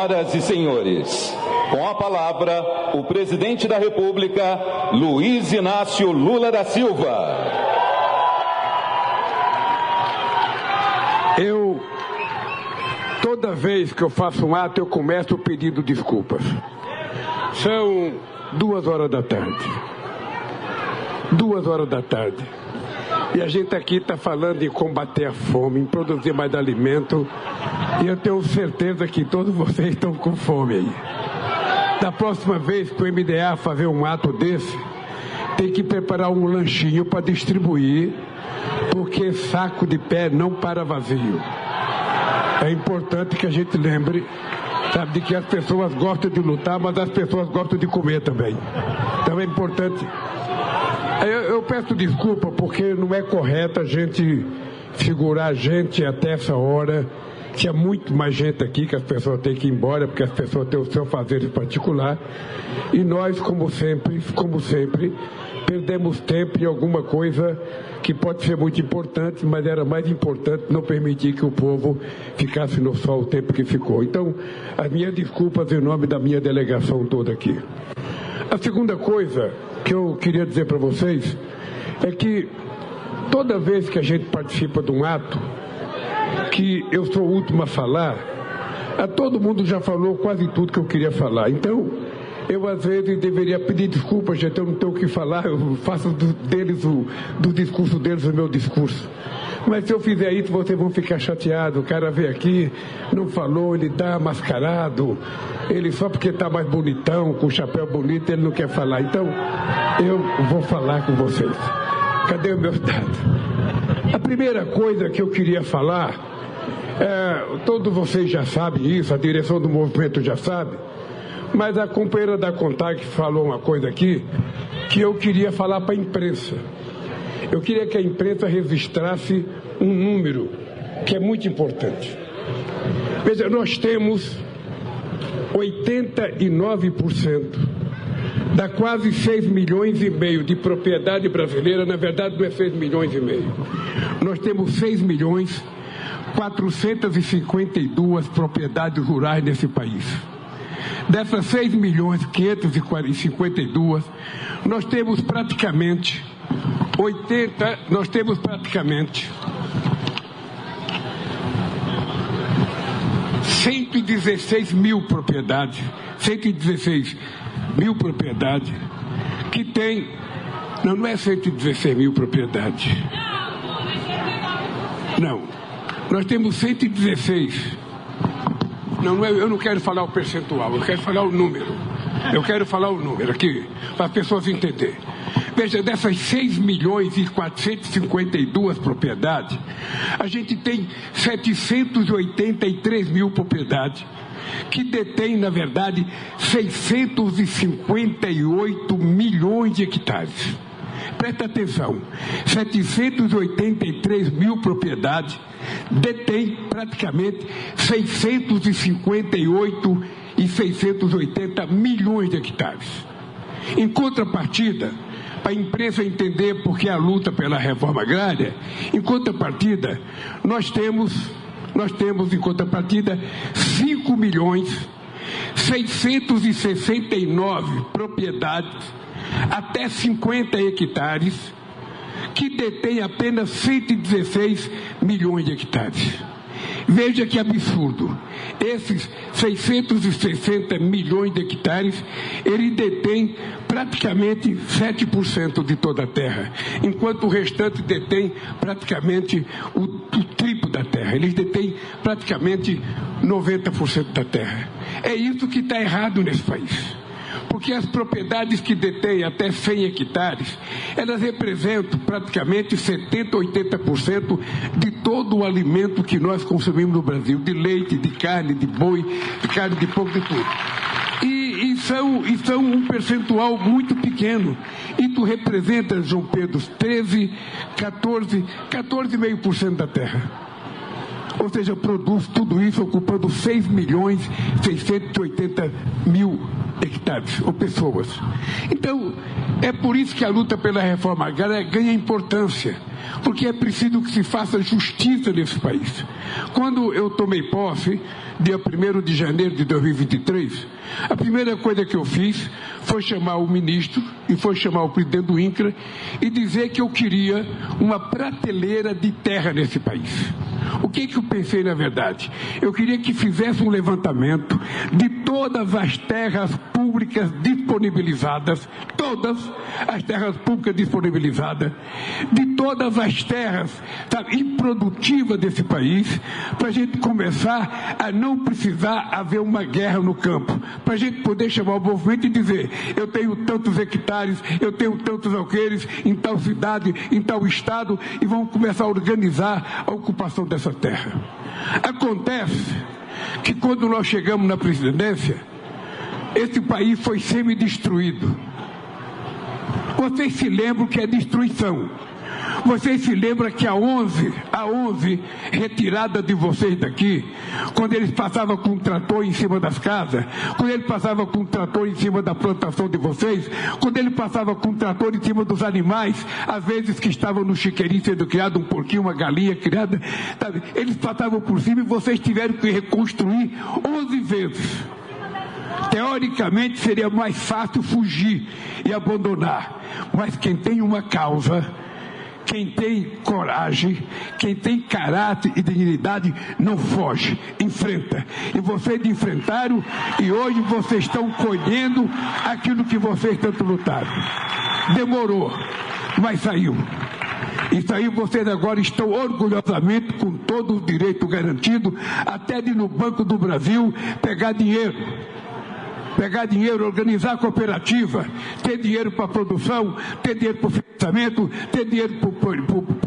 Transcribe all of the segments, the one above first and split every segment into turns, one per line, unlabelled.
Senhoras e senhores, com a palavra, o presidente da República, Luiz Inácio Lula da Silva.
Toda vez que eu faço um ato, eu começo pedindo desculpas. São 2 horas da tarde. 2 horas da tarde. E a gente aqui está falando em combater a fome, em produzir mais alimento. E eu tenho certeza que todos vocês estão com fome aí. Da próxima vez que o MDA fazer um ato desse, tem que preparar um lanchinho para distribuir, porque saco de pé não para vazio. É importante que a gente lembre, sabe, de que as pessoas gostam de lutar, mas as pessoas gostam de comer também. Então é importante. Eu peço desculpa porque não é correto a gente segurar a gente até essa hora. Tinha muito mais gente aqui que as pessoas têm que ir embora, porque as pessoas têm o seu fazer particular. E nós, como sempre, perdemos tempo em alguma coisa que pode ser muito importante, mas era mais importante não permitir que o povo ficasse no sol o tempo que ficou. Então, as minhas desculpas em nome da minha delegação toda aqui. A segunda coisa que eu queria dizer para vocês é que toda vez que a gente participa de um ato, que eu sou o último a falar, todo mundo já falou quase tudo que eu queria falar. Então, eu às vezes deveria pedir desculpas, gente, eu não tenho o que falar, eu faço do discurso deles o meu discurso. Mas se eu fizer isso, vocês vão ficar chateados. O cara veio aqui, não falou, ele está mascarado, ele só porque está mais bonitão, com o chapéu bonito, ele não quer falar. Então, eu vou falar com vocês. Cadê o meu dado? A primeira coisa que eu queria falar, todos vocês já sabem isso, a direção do movimento já sabe, mas a companheira da CONTAG falou uma coisa aqui que eu queria falar para a imprensa. Eu queria que a imprensa registrasse um número que é muito importante. Veja, nós temos 89% da quase 6 milhões e meio de propriedade brasileira, na verdade não é 6 milhões e meio. Nós temos 6 milhões 452 propriedades rurais nesse país. Dessas 6 milhões 552, nós temos praticamente 116 mil propriedades, 116 mil propriedades que tem, não é 116 mil propriedades, não, nós temos 116, eu não quero falar o percentual, eu quero falar o número, aqui, para as pessoas entenderem. Veja, dessas 6 milhões e 452 propriedades, a gente tem 783 mil propriedades que detêm, na verdade, 658 milhões de hectares. Presta atenção, 783 mil propriedades detêm praticamente 658 e 680 milhões de hectares. Em contrapartida, para a imprensa entender porque a luta pela reforma agrária, em contrapartida, nós temos em contrapartida 5 milhões 669 propriedades até 50 hectares que detêm apenas 116 milhões de hectares. Veja que absurdo. Esses 660 milhões de hectares, ele detém praticamente 7% de toda a terra, enquanto o restante detém praticamente o triplo da terra. Eles detêm praticamente 90% da terra. É isso que está errado nesse país. Porque as propriedades que detêm até 100 hectares, elas representam praticamente 70%, 80% de todo o alimento que nós consumimos no Brasil, de leite, de carne, de boi, de carne de porco, de tudo. E são um percentual muito pequeno. Isso representa, João Pedro, 14,5% da terra. Ou seja, produz tudo isso ocupando 6 milhões 680 mil hectares, ou pessoas. Então, é por isso que a luta pela reforma agrária ganha importância. porque é preciso que se faça justiça nesse país. Quando eu tomei posse, dia 1º de janeiro de 2023, a primeira coisa que eu fiz foi chamar o ministro e foi chamar o presidente do INCRA e dizer que eu queria uma prateleira de terra nesse país. O que eu pensei na verdade? Eu queria que fizesse um levantamento de todas as terras públicas disponibilizadas, todas as terras públicas disponibilizadas, de todas as terras, sabe, improdutivas desse país, para a gente começar a não precisar haver uma guerra no campo, para a gente poder chamar o movimento e dizer: eu tenho tantos hectares, eu tenho tantos alqueires em tal cidade, em tal estado, e vamos começar a organizar a ocupação dessa terra. Acontece que quando nós chegamos na presidência, esse país foi semi-destruído. Vocês se lembram que é destruição. Vocês se lembram que a 11 retirada de vocês daqui, quando eles passavam com um trator em cima das casas, quando eles passavam com um trator em cima da plantação de vocês, quando ele passava com um trator em cima dos animais, às vezes que estavam no chiqueirinho sendo criado, um porquinho, uma galinha criada, sabe? Eles passavam por cima e vocês tiveram que reconstruir 11 vezes. Teoricamente seria mais fácil fugir e abandonar, mas quem tem uma causa, quem tem coragem, quem tem caráter e dignidade, não foge, enfrenta. E vocês enfrentaram e hoje vocês estão colhendo aquilo que vocês tanto lutaram. Demorou, mas saiu. E aí vocês agora estão orgulhosamente com todo o direito garantido, até de ir no Banco do Brasil pegar dinheiro, organizar a cooperativa, ter dinheiro para a produção, ter dinheiro para o financiamento, ter dinheiro para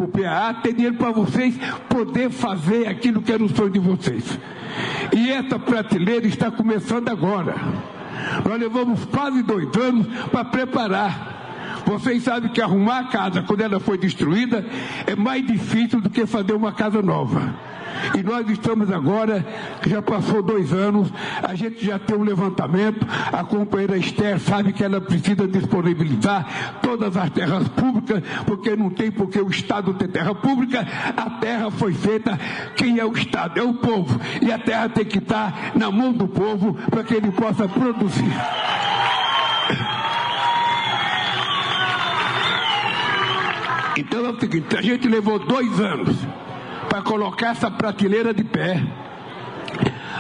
o PAA, ter dinheiro para vocês poder fazer aquilo que era o sonho de vocês. E essa prateleira está começando agora. Nós levamos quase 2 anos para preparar. Vocês sabem que arrumar a casa, quando ela foi destruída, é mais difícil do que fazer uma casa nova. E nós estamos agora, já passou 2 anos, a gente já tem um levantamento, a companheira Esther sabe que ela precisa disponibilizar todas as terras públicas, porque não tem porque o Estado ter terra pública, a terra foi feita, quem é o Estado? É o povo, e a terra tem que estar na mão do povo para que ele possa produzir. Então é o seguinte, a gente levou 2 anos para colocar essa prateleira de pé.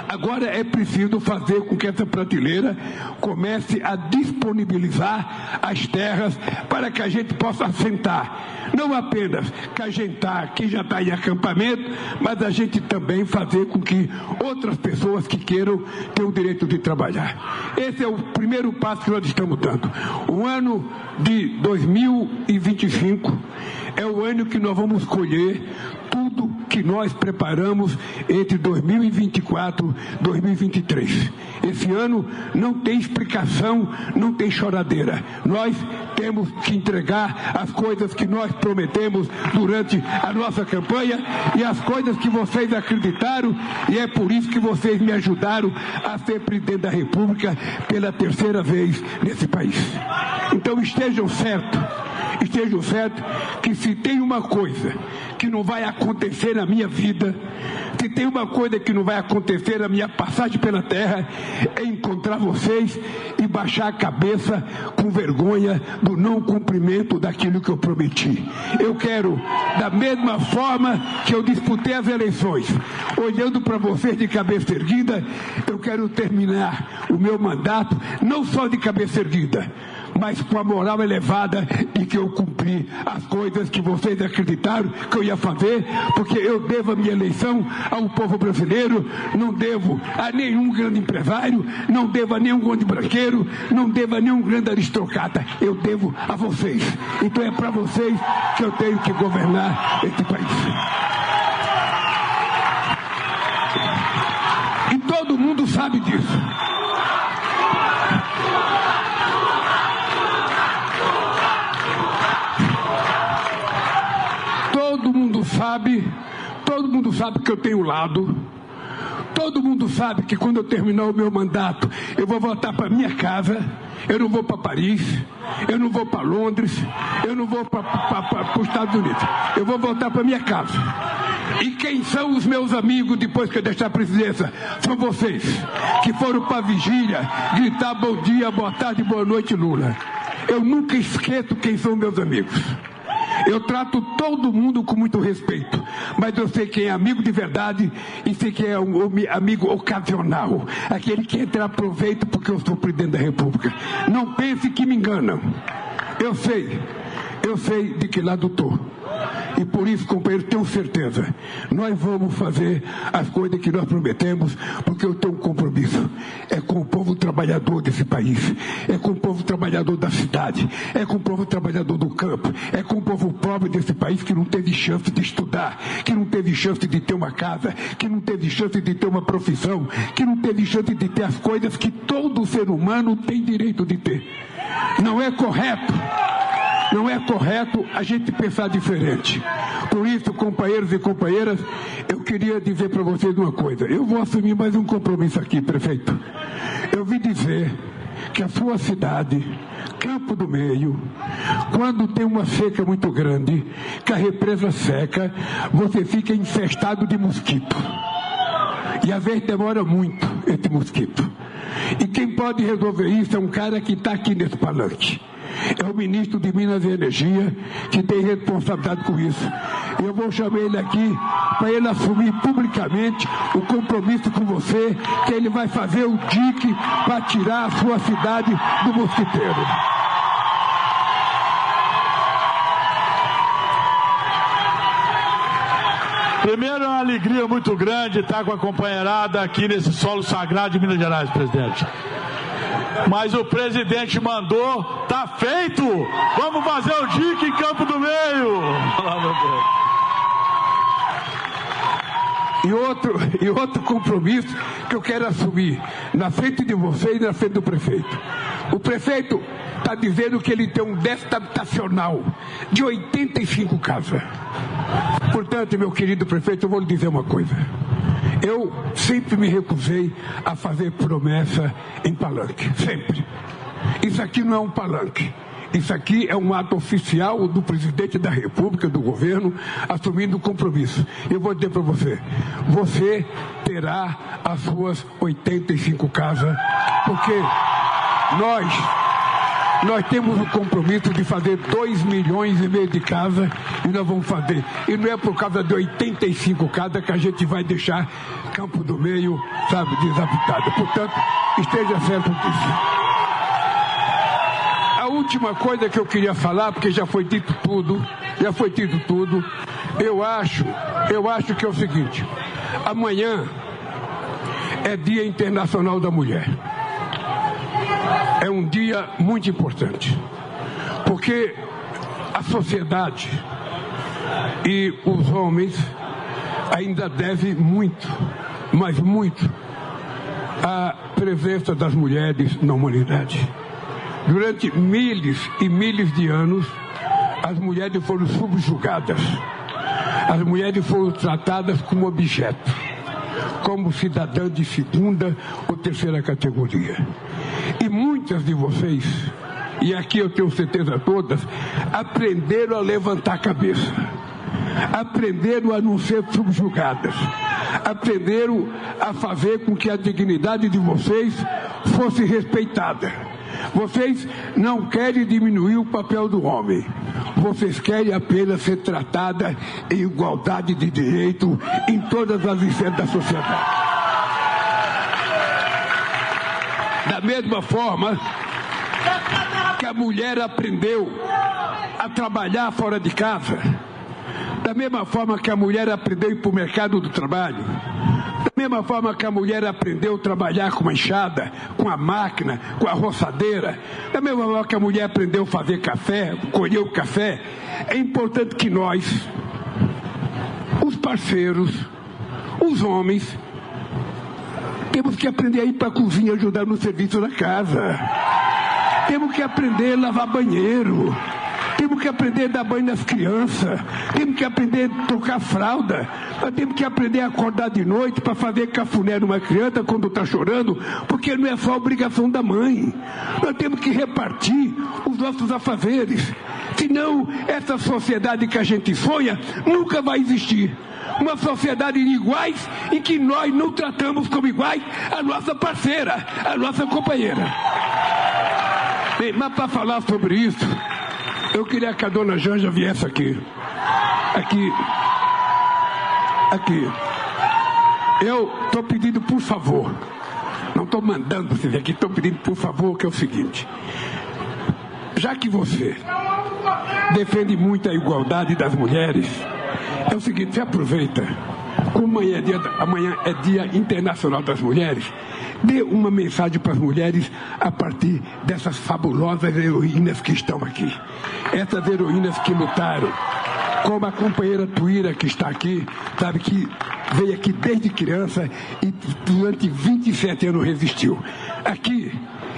Agora é preciso fazer com que essa prateleira comece a disponibilizar as terras para que a gente possa assentar. Não apenas que agentar quem já está em acampamento, mas a gente também fazer com que outras pessoas que queiram ter o direito de trabalhar. Esse é o primeiro passo que nós estamos dando. O ano de 2025 é o ano que nós vamos colher tudo que nós preparamos entre 2024 e 2023. Esse ano não tem explicação, não tem choradeira. Nós temos que entregar as coisas que nós prometemos durante a nossa campanha e as coisas que vocês acreditaram, e é por isso que vocês me ajudaram a ser presidente da República pela 3ª vez nesse país. Então estejam certos que se tem uma coisa que não vai acontecer na minha vida, se tem uma coisa que não vai acontecer na minha passagem pela terra, é encontrar vocês e baixar a cabeça com vergonha do não cumprimento daquilo que eu prometi. Eu quero, da mesma forma que eu disputei as eleições, olhando para vocês de cabeça erguida, eu quero terminar o meu mandato não só de cabeça erguida, mas com a moral elevada de que eu cumpri as coisas que vocês acreditaram que eu ia fazer, porque eu devo a minha eleição ao povo brasileiro, não devo a nenhum grande empresário, não devo a nenhum grande banqueiro, não devo a nenhum grande aristocrata, eu devo a vocês. Então é para vocês que eu tenho que governar este país. E todo mundo sabe disso. Todo mundo sabe que eu tenho lado, Todo mundo sabe que quando eu terminar o meu mandato, eu vou voltar para minha casa. Eu não vou para Paris, eu não vou para Londres, eu não vou para os Estados Unidos. Eu vou voltar para minha casa. E quem são os meus amigos depois que eu deixar a presidência? São vocês, que foram para a vigília gritar bom dia, boa tarde, boa noite, Lula. Eu nunca esqueço quem são meus amigos. Eu trato todo mundo com muito respeito, mas eu sei quem é amigo de verdade e sei quem é um amigo ocasional, aquele que entra proveito porque eu sou presidente da República. Não pense que me enganam. Eu sei de que lado estou. E por isso, companheiro, tenho certeza, nós vamos fazer as coisas que nós prometemos, porque eu tenho um compromisso. É com o povo trabalhador desse país, é com o povo trabalhador da cidade, é com o povo trabalhador do campo, é com o povo pobre desse país que não teve chance de estudar, que não teve chance de ter uma casa, que não teve chance de ter uma profissão, que não teve chance de ter as coisas que todo ser humano tem direito de ter. Não é correto a gente pensar diferente. Por isso, companheiros e companheiras, eu queria dizer para vocês uma coisa. Eu vou assumir mais um compromisso aqui, prefeito. Eu vi dizer que a sua cidade, Campo do Meio, quando tem uma seca muito grande, que a represa seca, você fica infestado de mosquito. E às vezes demora muito esse mosquito. E quem pode resolver isso é um cara que está aqui nesse palanque. É o ministro de Minas e Energia que tem responsabilidade com isso. Eu vou chamar ele aqui para ele assumir publicamente o compromisso com você, que ele vai fazer o dique para tirar a sua cidade do mosquiteiro.
Primeiro, é uma alegria muito grande estar com a companheirada aqui nesse solo sagrado de Minas Gerais, presidente. Mas o presidente mandou, tá feito! Vamos fazer o dique em Campo do Meio!
E outro compromisso que eu quero assumir na frente de vocês e na frente do prefeito. O prefeito está dizendo que ele tem um déficit habitacional de 85 casas. Portanto, meu querido prefeito, eu vou lhe dizer uma coisa. Eu sempre me recusei a fazer promessa em palanque, sempre. Isso aqui não é um palanque. Isso aqui é um ato oficial do presidente da República, do governo, assumindo o compromisso. Eu vou dizer para você, você terá as suas 85 casas, porque nós temos o compromisso de fazer 2,5 milhões de casas e nós vamos fazer. E não é por causa de 85 casas que a gente vai deixar Campo do Meio, sabe, desabitado. Portanto, esteja certo disso. A última coisa que eu queria falar, porque já foi dito tudo, eu acho que é o seguinte: amanhã é Dia Internacional da Mulher. É um dia muito importante, porque a sociedade e os homens ainda devem muito, mas muito, à presença das mulheres na humanidade. Durante milhares e milhares de anos, as mulheres foram subjugadas, as mulheres foram tratadas como objeto, como cidadã de segunda ou terceira categoria. E muitas de vocês, e aqui eu tenho certeza todas, aprenderam a levantar a cabeça, aprenderam a não ser subjugadas, aprenderam a fazer com que a dignidade de vocês fosse respeitada. Vocês não querem diminuir o papel do homem, vocês querem apenas ser tratada em igualdade de direito em todas as esferas da sociedade. Da mesma forma que a mulher aprendeu a trabalhar fora de casa, da mesma forma que a mulher aprendeu a ir para o mercado do trabalho, da mesma forma que a mulher aprendeu a trabalhar com a enxada, com a máquina, com a roçadeira, da mesma forma que a mulher aprendeu a fazer café, colher o café, é importante que nós, os parceiros, os homens, temos que aprender a ir para a cozinha ajudar no serviço da casa. Temos que aprender a lavar banheiro. Temos que aprender a dar banho nas crianças. Temos que aprender a trocar fralda. Nós temos que aprender a acordar de noite para fazer cafuné numa criança quando está chorando, porque não é só obrigação da mãe. Nós temos que repartir os nossos afazeres. Senão, essa sociedade que a gente sonha nunca vai existir. Uma sociedade de iguais em que nós não tratamos como iguais a nossa parceira, a nossa companheira. Bem, mas para falar sobre isso, eu queria que a dona Janja viesse aqui. Aqui. Eu estou pedindo, por favor, não estou mandando vocês aqui, estou pedindo, por favor, que é o seguinte. Já que você defende muito a igualdade das mulheres, é o seguinte, você aproveita, como amanhã é Dia Internacional das Mulheres, dê uma mensagem para as mulheres a partir dessas fabulosas heroínas que estão aqui. Essas heroínas que lutaram, como a companheira Tuíra que está aqui, sabe, que veio aqui desde criança e durante 27 anos resistiu. Aqui,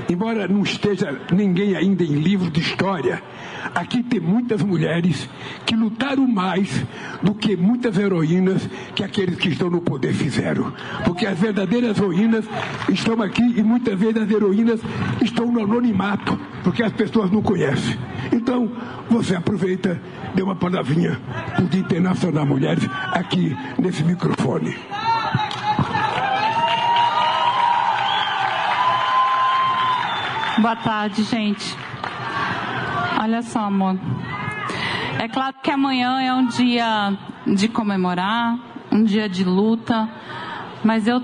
embora não esteja ninguém ainda em livro de história, aqui tem muitas mulheres que lutaram mais do que muitas heroínas que aqueles que estão no poder fizeram. Porque as verdadeiras heroínas estão aqui e muitas vezes as heroínas estão no anonimato, porque as pessoas não conhecem. Então, você aproveita, dê uma palavrinha para o Dia Internacional das Mulheres aqui nesse microfone.
Boa tarde, gente. Olha só, amor. É claro que amanhã é um dia de comemorar, um dia de luta, mas eu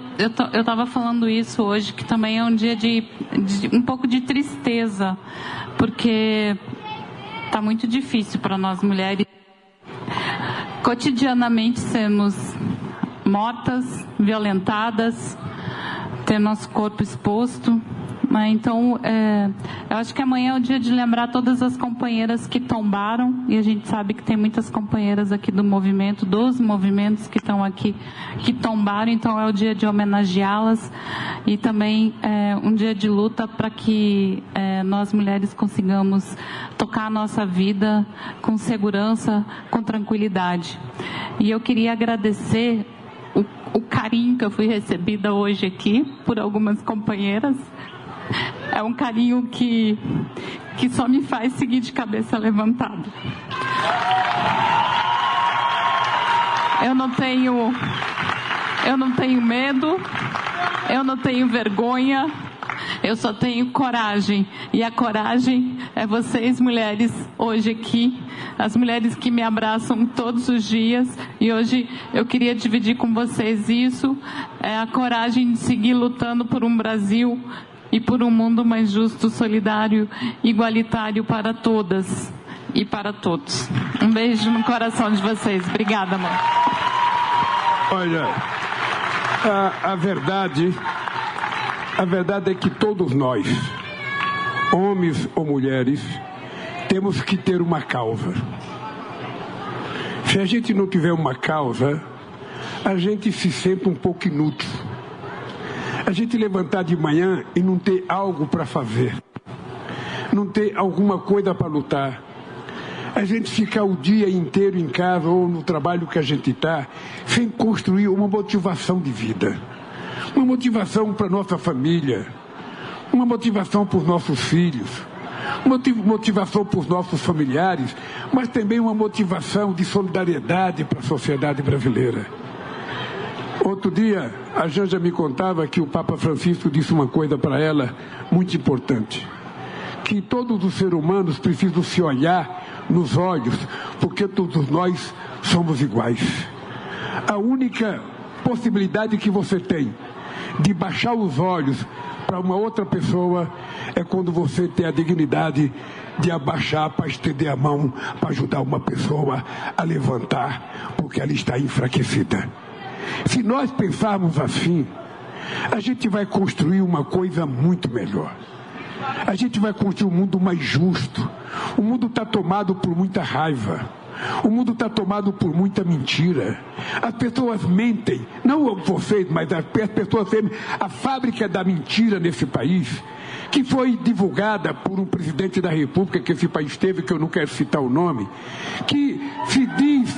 estava falando isso hoje, que também é um dia de um pouco de tristeza, porque está muito difícil para nós mulheres cotidianamente sermos mortas, violentadas, ter nosso corpo exposto. Então, eu acho que amanhã é o dia de lembrar todas as companheiras que tombaram, e a gente sabe que tem muitas companheiras aqui do movimento, dos movimentos que estão aqui, que tombaram, então é o dia de homenageá-las, e também um dia de luta para que nós mulheres consigamos tocar a nossa vida com segurança, com tranquilidade. E eu queria agradecer o carinho que eu fui recebida hoje aqui por algumas companheiras. É um carinho que só me faz seguir de cabeça levantada. Eu não tenho medo, eu não tenho vergonha, eu só tenho coragem. E a coragem é vocês, mulheres, hoje aqui, as mulheres que me abraçam todos os dias. E hoje eu queria dividir com vocês isso, é a coragem de seguir lutando por um Brasil e por um mundo mais justo, solidário, igualitário para todas e para todos. Um beijo no coração de vocês. Obrigada, amor.
Olha, a verdade é que todos nós, homens ou mulheres, temos que ter uma causa. Se a gente não tiver uma causa, a gente se sente um pouco inútil. A gente levantar de manhã e não ter algo para fazer, não ter alguma coisa para lutar, a gente ficar o dia inteiro em casa ou no trabalho que a gente está, sem construir uma motivação de vida, uma motivação para nossa família, uma motivação para os nossos filhos, uma motivação para os nossos familiares, mas também uma motivação de solidariedade para a sociedade brasileira. Outro dia, a Janja me contava que o Papa Francisco disse uma coisa para ela muito importante, que todos os seres humanos precisam se olhar nos olhos, porque todos nós somos iguais. A única possibilidade que você tem de baixar os olhos para uma outra pessoa é quando você tem a dignidade de abaixar para estender a mão para ajudar uma pessoa a levantar, porque ela está enfraquecida. Se nós pensarmos assim, a gente vai construir uma coisa muito melhor. A gente vai construir um mundo mais justo. O mundo está tomado por muita raiva. O mundo está tomado por muita mentira. As pessoas mentem, não vocês, mas as pessoas mentem. A fábrica da mentira nesse país que foi divulgada por um presidente da República que esse país teve, que eu não quero citar o nome, que se diz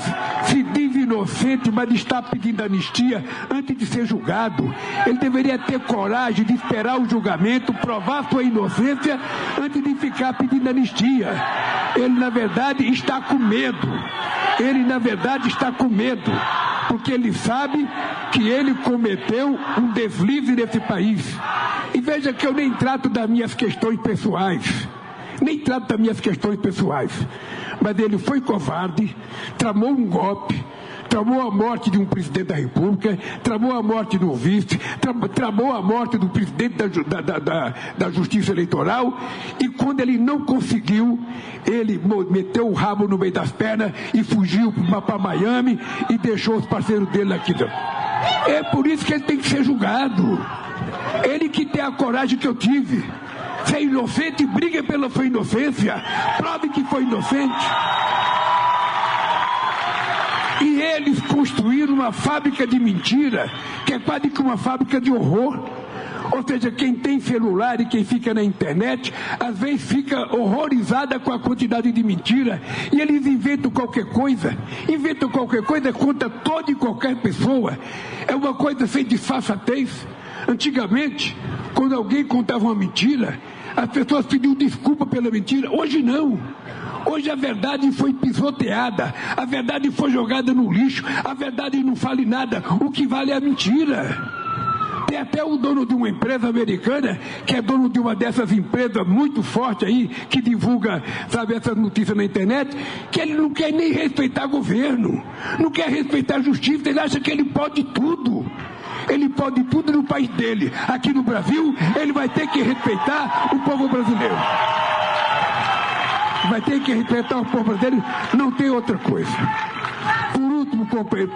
inocente, mas está pedindo anistia antes de ser julgado. Ele deveria ter coragem de esperar o julgamento, provar sua inocência antes de ficar pedindo anistia. Ele, na verdade, está com medo. Porque ele sabe que ele cometeu um deslize nesse país. E veja que eu nem trato das minhas questões pessoais. Mas ele foi covarde, tramou um golpe, tramou a morte de um presidente da República, tramou a morte do vice, tramou a morte do presidente da Justiça Eleitoral, e quando ele não conseguiu, ele meteu o rabo no meio das pernas e fugiu para Miami e deixou os parceiros dele aqui. É por isso que ele tem que ser julgado. Ele que tem a coragem que eu tive. Se é inocente, briga pela sua inocência, prove que foi inocente. E eles construíram uma fábrica de mentira, que é quase que uma fábrica de horror. Ou seja, quem tem celular e quem fica na internet, às vezes fica horrorizada com a quantidade de mentira. E eles inventam qualquer coisa contra toda e qualquer pessoa. É uma coisa sem disfarçatez. Antigamente, quando alguém contava uma mentira, as pessoas pediam desculpa pela mentira. Hoje não. Hoje a verdade foi pisoteada, a verdade foi jogada no lixo, a verdade não vale nada, o que vale é a mentira. Tem até o dono de uma empresa americana, que é dono de uma dessas empresas muito forte aí, que divulga, sabe, essas notícias na internet, que ele não quer nem respeitar governo, não quer respeitar a justiça, ele acha que ele pode tudo. Ele pode tudo no país dele. Aqui no Brasil, ele vai ter que respeitar o povo brasileiro. Vai ter que respeitar o povo brasileiro, não tem outra coisa. Por último, companheiro,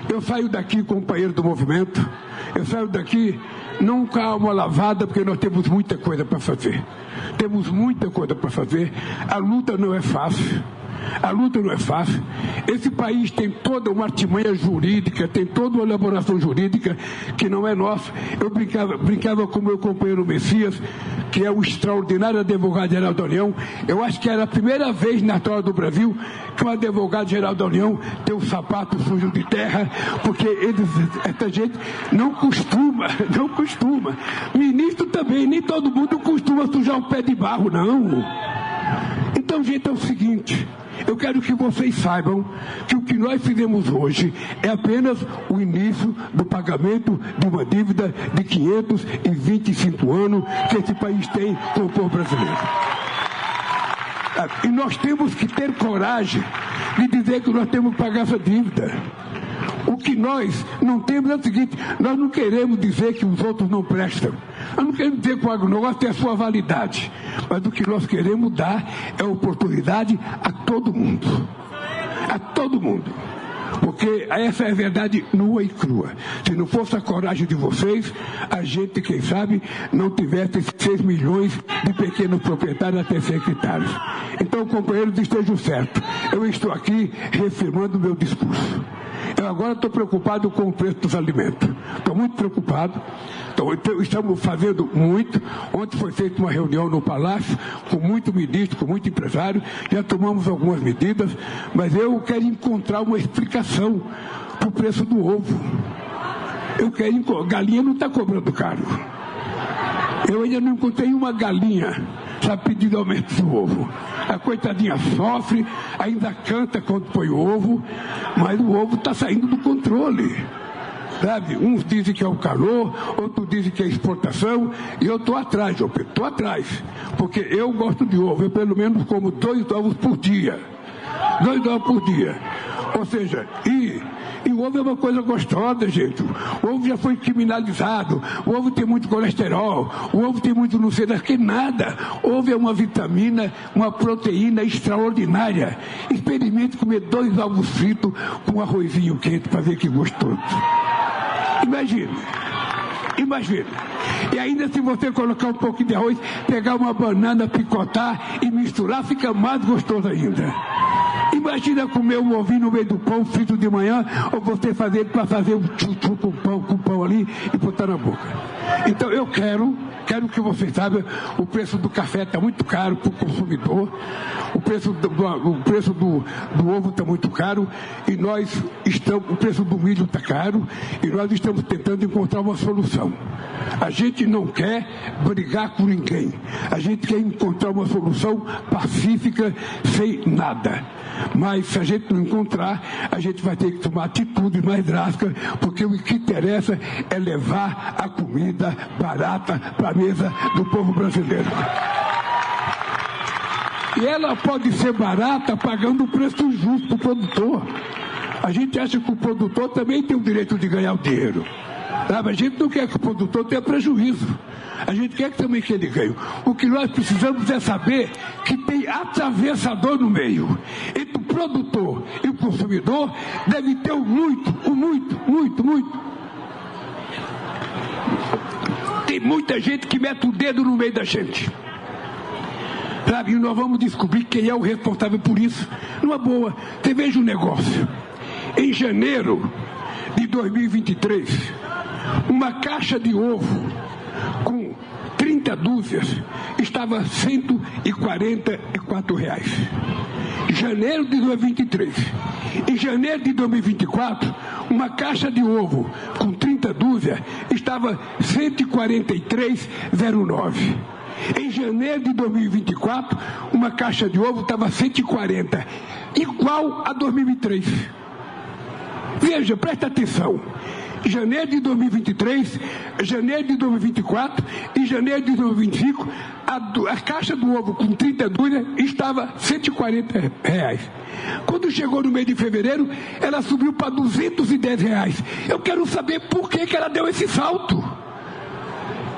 eu saio daqui, companheiro do movimento, eu saio daqui não com a alma lavada, porque nós temos muita coisa para fazer. A luta não é fácil. Esse país tem toda uma artimanha jurídica, tem toda uma elaboração jurídica que não é nossa. Eu brincava com meu companheiro Messias, que é o extraordinário advogado-geral da União. Eu acho que era a primeira vez na história do Brasil que um advogado-geral da União tem um sapato sujo de terra, porque essa gente não costuma. Ministro também, nem todo mundo costuma sujar o pé de barro, não. Então, gente, é o seguinte, eu quero que vocês saibam que o que nós fizemos hoje é apenas o início do pagamento de uma dívida de 525 anos que esse país tem com o povo brasileiro. E nós temos que ter coragem de dizer que nós temos que pagar essa dívida. O que nós não temos é o seguinte, nós não queremos dizer que os outros não prestam. Nós não queremos dizer que o agronegócio tem a sua validade. Mas o que nós queremos dar é oportunidade a todo mundo. Porque essa é a verdade nua e crua. Se não fosse a coragem de vocês, a gente, quem sabe, não tivesse 6 milhões de pequenos proprietários até 100 hectares. Então, companheiros, estejam certos. Eu estou aqui reafirmando o meu discurso. Eu agora estou preocupado com o preço dos alimentos. Estou muito preocupado. Estamos fazendo muito. Ontem foi feita uma reunião no Palácio com muito ministro, com muito empresário. Já tomamos algumas medidas, mas eu quero encontrar uma explicação para o preço do ovo. Galinha não está cobrando caro. Eu ainda não encontrei uma galinha, sabe, pedindo aumento do ovo. A coitadinha sofre, ainda canta quando põe o ovo, mas o ovo está saindo do controle. Sabe? Uns dizem que é o calor, outros dizem que é exportação, e eu estou atrás, porque eu gosto de ovo, eu pelo menos como 2 ovos por dia. 2 ovos por dia. Ou seja, e o ovo é uma coisa gostosa, gente. O ovo já foi criminalizado, o ovo tem muito colesterol, o ovo tem muito não sei das que nada. O ovo é uma vitamina, uma proteína extraordinária. Experimente comer 2 ovos fritos com um arrozinho quente para ver que gostoso. Imagina. E ainda se você colocar um pouquinho de arroz, pegar uma banana, picotar e misturar, fica mais gostoso ainda. Imagina comer um ovinho no meio do pão frito de manhã, ou você fazer para fazer um tchu-tchu com pão ali e botar na boca. Então eu quero quero que vocês saibam, o preço do café está muito caro para o consumidor, o preço do ovo está muito caro, e o preço do milho está caro, e nós estamos tentando encontrar uma solução. A gente não quer brigar com ninguém, a gente quer encontrar uma solução pacífica, sem nada. Mas se a gente não encontrar, a gente vai ter que tomar atitudes mais drásticas, porque o que interessa é levar a comida barata para a mesa do povo brasileiro. E ela pode ser barata pagando o preço justo para o produtor. A gente acha que o produtor também tem o direito de ganhar o dinheiro. A gente não quer que o produtor tenha prejuízo. A gente quer também que ele ganhe. O que nós precisamos é saber que tem atravessador no meio. Entre o produtor e o consumidor deve ter o muito. Tem muita gente que mete o dedo no meio da gente. Sabe? E nós vamos descobrir quem é o responsável por isso. Numa boa, você veja um negócio. Em janeiro de 2023, uma caixa de ovo com 30 dúzias estava R$ 144. Janeiro de 2023. Em janeiro de 2024, uma caixa de ovo com 30 dúzias estava R$ 143,09. Em janeiro de 2024, uma caixa de ovo estava 140, igual a 2003. Veja, presta atenção. Janeiro de 2023, janeiro de 2024 e janeiro de 2025, a caixa do ovo com 30 dúzias estava R$ 140. Quando chegou no mês de fevereiro, ela subiu para R$ 210. Eu quero saber por que ela deu esse salto.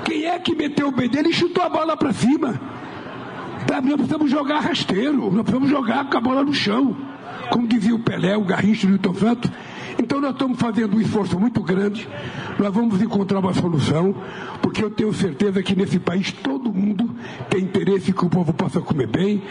Quem é que meteu o pé dele e chutou a bola para cima? Nós precisamos jogar rasteiro, nós precisamos jogar com a bola no chão. Como dizia o Pelé, o Garrincha e o Newton Santos. Então nós estamos fazendo um esforço muito grande, nós vamos encontrar uma solução, porque eu tenho certeza que nesse país todo mundo tem interesse que o povo possa comer bem,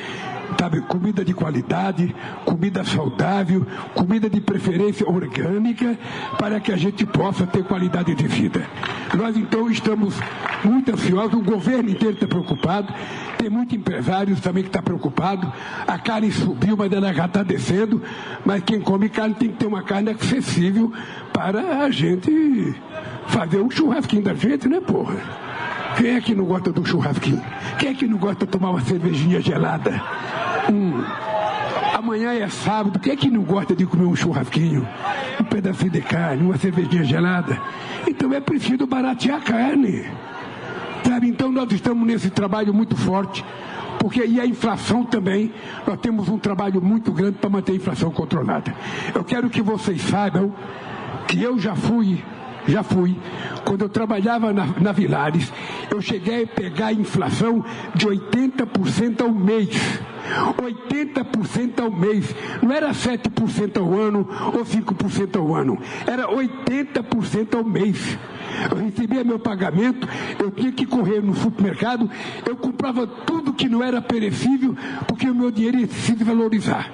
sabe, comida de qualidade, comida saudável, comida de preferência orgânica, para que a gente possa ter qualidade de vida. Nós então estamos muito ansiosos, o governo inteiro está preocupado, tem muitos empresários também que estão preocupados, a carne subiu, mas ela já está descendo, mas quem come carne tem que ter uma carne acessível para a gente fazer um churrasquinho da gente, né, porra? Quem é que não gosta do churrasquinho? Quem é que não gosta de tomar uma cervejinha gelada? Amanhã é sábado, quem é que não gosta de comer um churrasquinho? Um pedacinho de carne, uma cervejinha gelada? Então é preciso baratear a carne. Sabe? Então nós estamos nesse trabalho muito forte, porque e a inflação também, nós temos um trabalho muito grande para manter a inflação controlada. Eu quero que vocês saibam que eu já fui, quando eu trabalhava na Vilares, eu cheguei a pegar a inflação de 80% ao mês. 80% ao mês. Não era 7% ao ano ou 5% ao ano. Era 80% ao mês. Eu recebia meu pagamento, eu tinha que correr no supermercado, eu comprava tudo que não era perecível, porque o meu dinheiro ia se desvalorizar.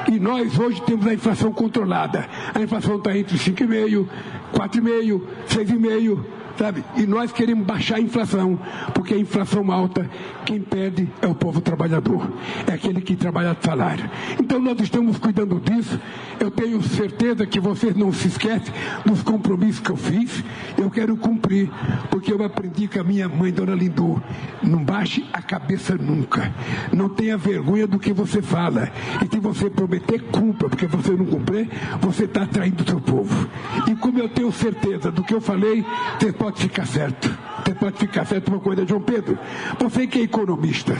E nós hoje temos a inflação controlada. A inflação está entre 5,5%, 4,5%, 6,5%, sabe? E nós queremos baixar a inflação, porque a inflação alta, quem perde é o povo trabalhador, é aquele que trabalha de salário. Então nós estamos cuidando disso. Eu tenho certeza que vocês não se esquecem dos compromissos que eu fiz. Eu quero cumprir, porque eu aprendi com a minha mãe, Dona Lindu: não baixe a cabeça nunca, não tenha vergonha do que você fala, e se você prometer, cumpra, porque você não cumprir, você está traindo o seu povo. E como eu tenho certeza do que eu falei, você pode ficar certo. Você pode ficar certo uma coisa, João Pedro. Você que é economista,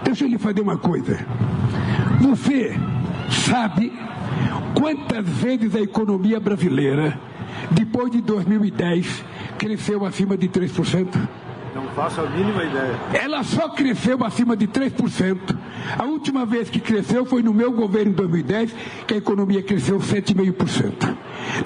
deixa eu lhe fazer uma coisa. Você sabe quantas vezes a economia brasileira, depois de 2010, cresceu acima de 3%?
Não faço a mínima ideia.
Ela só cresceu acima de 3%. A última vez que cresceu foi no meu governo em 2010, que a economia cresceu 7,5%.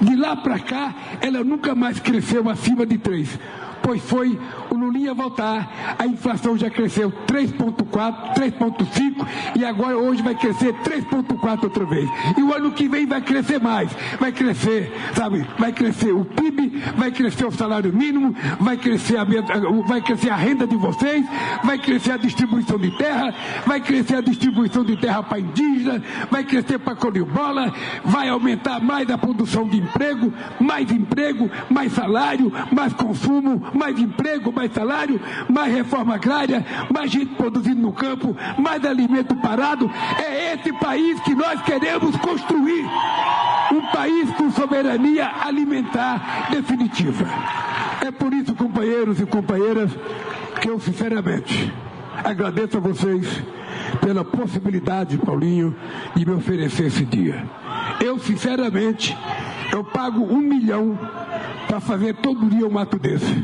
De lá para cá, ela nunca mais cresceu acima de 3%. pois foi o Lulinha voltar, a inflação já cresceu 3,4, 3,5 e agora hoje vai crescer 3,4 outra vez. E o ano que vem vai crescer mais, vai crescer, sabe, vai crescer o PIB, vai crescer o salário mínimo, vai crescer a renda de vocês, vai crescer a distribuição de terra, vai crescer a distribuição de terra para indígena, vai crescer para Coriobola, vai aumentar mais a produção de emprego, mais salário, mais consumo, mais emprego, mais salário, mais reforma agrária, mais gente produzindo no campo, mais alimento parado. É esse país que nós queremos construir. Um país com soberania alimentar definitiva. É por isso, companheiros e companheiras, que eu sinceramente agradeço a vocês pela possibilidade, Paulinho, de me oferecer esse dia. Eu, sinceramente, eu pago 1 milhão para fazer todo dia um ato desse.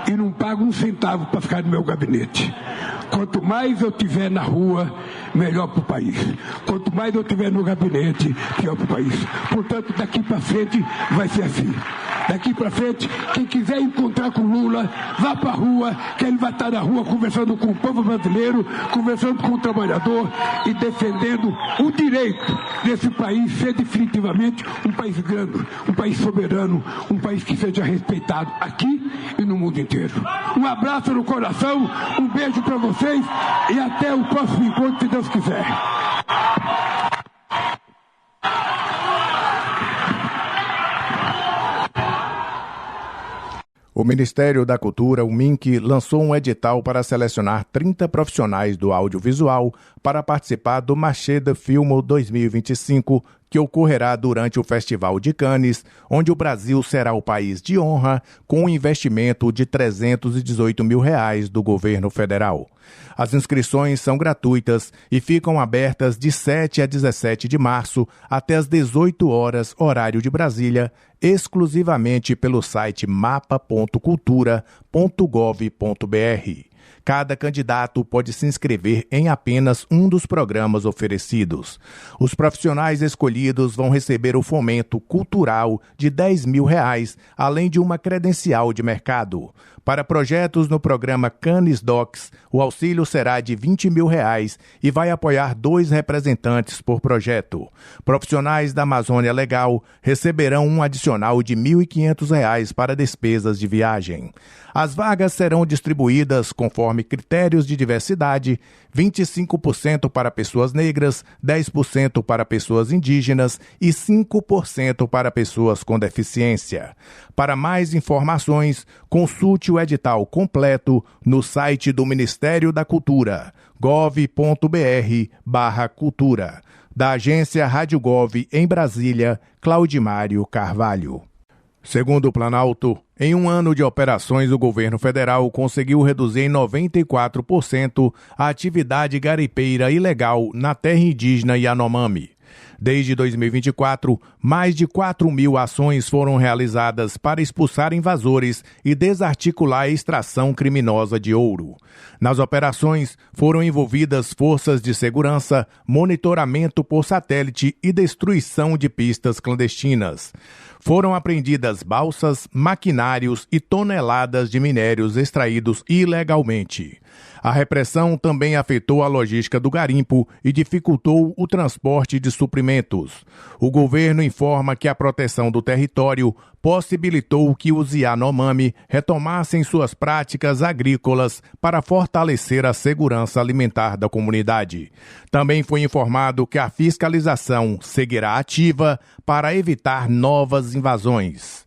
E não pago 1 centavo para ficar no meu gabinete. Quanto mais eu tiver na rua, melhor para o país. Quanto mais eu tiver no gabinete, pior para o país. Portanto, daqui para frente vai ser assim. Daqui para frente, quem quiser encontrar com Lula, vá para a rua, que ele vai estar na rua conversando com o povo brasileiro, conversando com o trabalhador e defendendo o direito desse país ser definitivamente um país grande, um país soberano, um país que seja respeitado aqui e no mundo inteiro. Um abraço no coração, um beijo para vocês e até o próximo encontro, se Deus quiser.
O Ministério da Cultura, o MINC, lançou um edital para selecionar 30 profissionais do audiovisual para participar do Marché de Film 2025, que ocorrerá durante o Festival de Cannes, onde o Brasil será o país de honra, com um investimento de R$318 mil do governo federal. As inscrições são gratuitas e ficam abertas de 7 a 17 de março até às 18 horas, horário de Brasília, exclusivamente pelo site mapa.cultura.gov.br. Cada candidato pode se inscrever em apenas um dos programas oferecidos. Os profissionais escolhidos vão receber o fomento cultural de R$10 mil, além de uma credencial de mercado. Para projetos no programa Cannes Docs, o auxílio será de R$20 mil e vai apoiar 2 representantes por projeto. Profissionais da Amazônia Legal receberão um adicional de R$1.500 para despesas de viagem. As vagas serão distribuídas conforme critérios de diversidade: 25% para pessoas negras, 10% para pessoas indígenas e 5% para pessoas com deficiência. Para mais informações, consulte o edital completo no site do Ministério da Cultura, gov.br/cultura. Da agência Rádio Gov em Brasília, Claudimário Carvalho. Segundo o Planalto, em um ano de operações, o governo federal conseguiu reduzir em 94% a atividade garimpeira ilegal na terra indígena Yanomami. Desde 2024, mais de 4.000 ações foram realizadas para expulsar invasores e desarticular a extração criminosa de ouro. Nas operações, foram envolvidas forças de segurança, monitoramento por satélite e destruição de pistas clandestinas. Foram apreendidas balsas, maquinários e toneladas de minérios extraídos ilegalmente. A repressão também afetou a logística do garimpo e dificultou o transporte de suprimentos. O governo informa que a proteção do território possibilitou que os Yanomami retomassem suas práticas agrícolas para fortalecer a segurança alimentar da comunidade. Também foi informado que a fiscalização seguirá ativa para evitar novas invasões.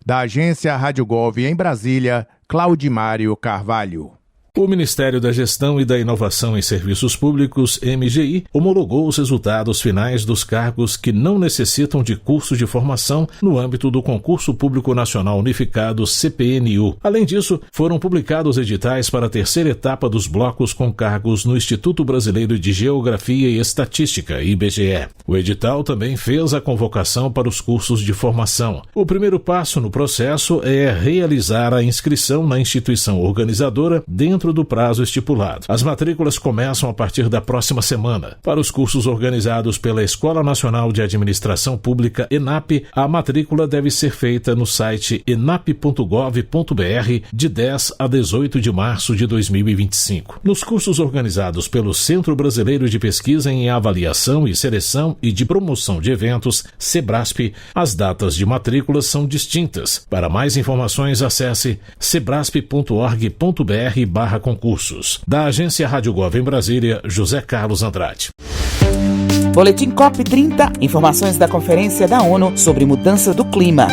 Da agência Rádio Gov em Brasília, Claudimário Carvalho.
O Ministério da Gestão e da Inovação em Serviços Públicos, MGI, homologou os resultados finais dos cargos que não necessitam de curso de formação no âmbito do Concurso Público Nacional Unificado, CPNU. Além disso, foram publicados editais para a terceira etapa dos blocos com cargos no Instituto Brasileiro de Geografia e Estatística, IBGE. O edital também fez a convocação para os cursos de formação. O primeiro passo no processo é realizar a inscrição na instituição organizadora dentro dentro do prazo estipulado. As matrículas começam a partir da próxima semana. Para os cursos organizados pela Escola Nacional de Administração Pública, ENAP, a matrícula deve ser feita no site enap.gov.br de 10 a 18 de março de 2025. Nos cursos organizados pelo Centro Brasileiro de Pesquisa em Avaliação e Seleção e de Promoção de Eventos, SEBRASP, as datas de matrículas são distintas. Para mais informações, acesse sebrasp.org.br/concursos. Da agência Rádio Gov em Brasília, José Carlos Andrade.
Boletim COP30, informações da Conferência da ONU sobre mudança do clima.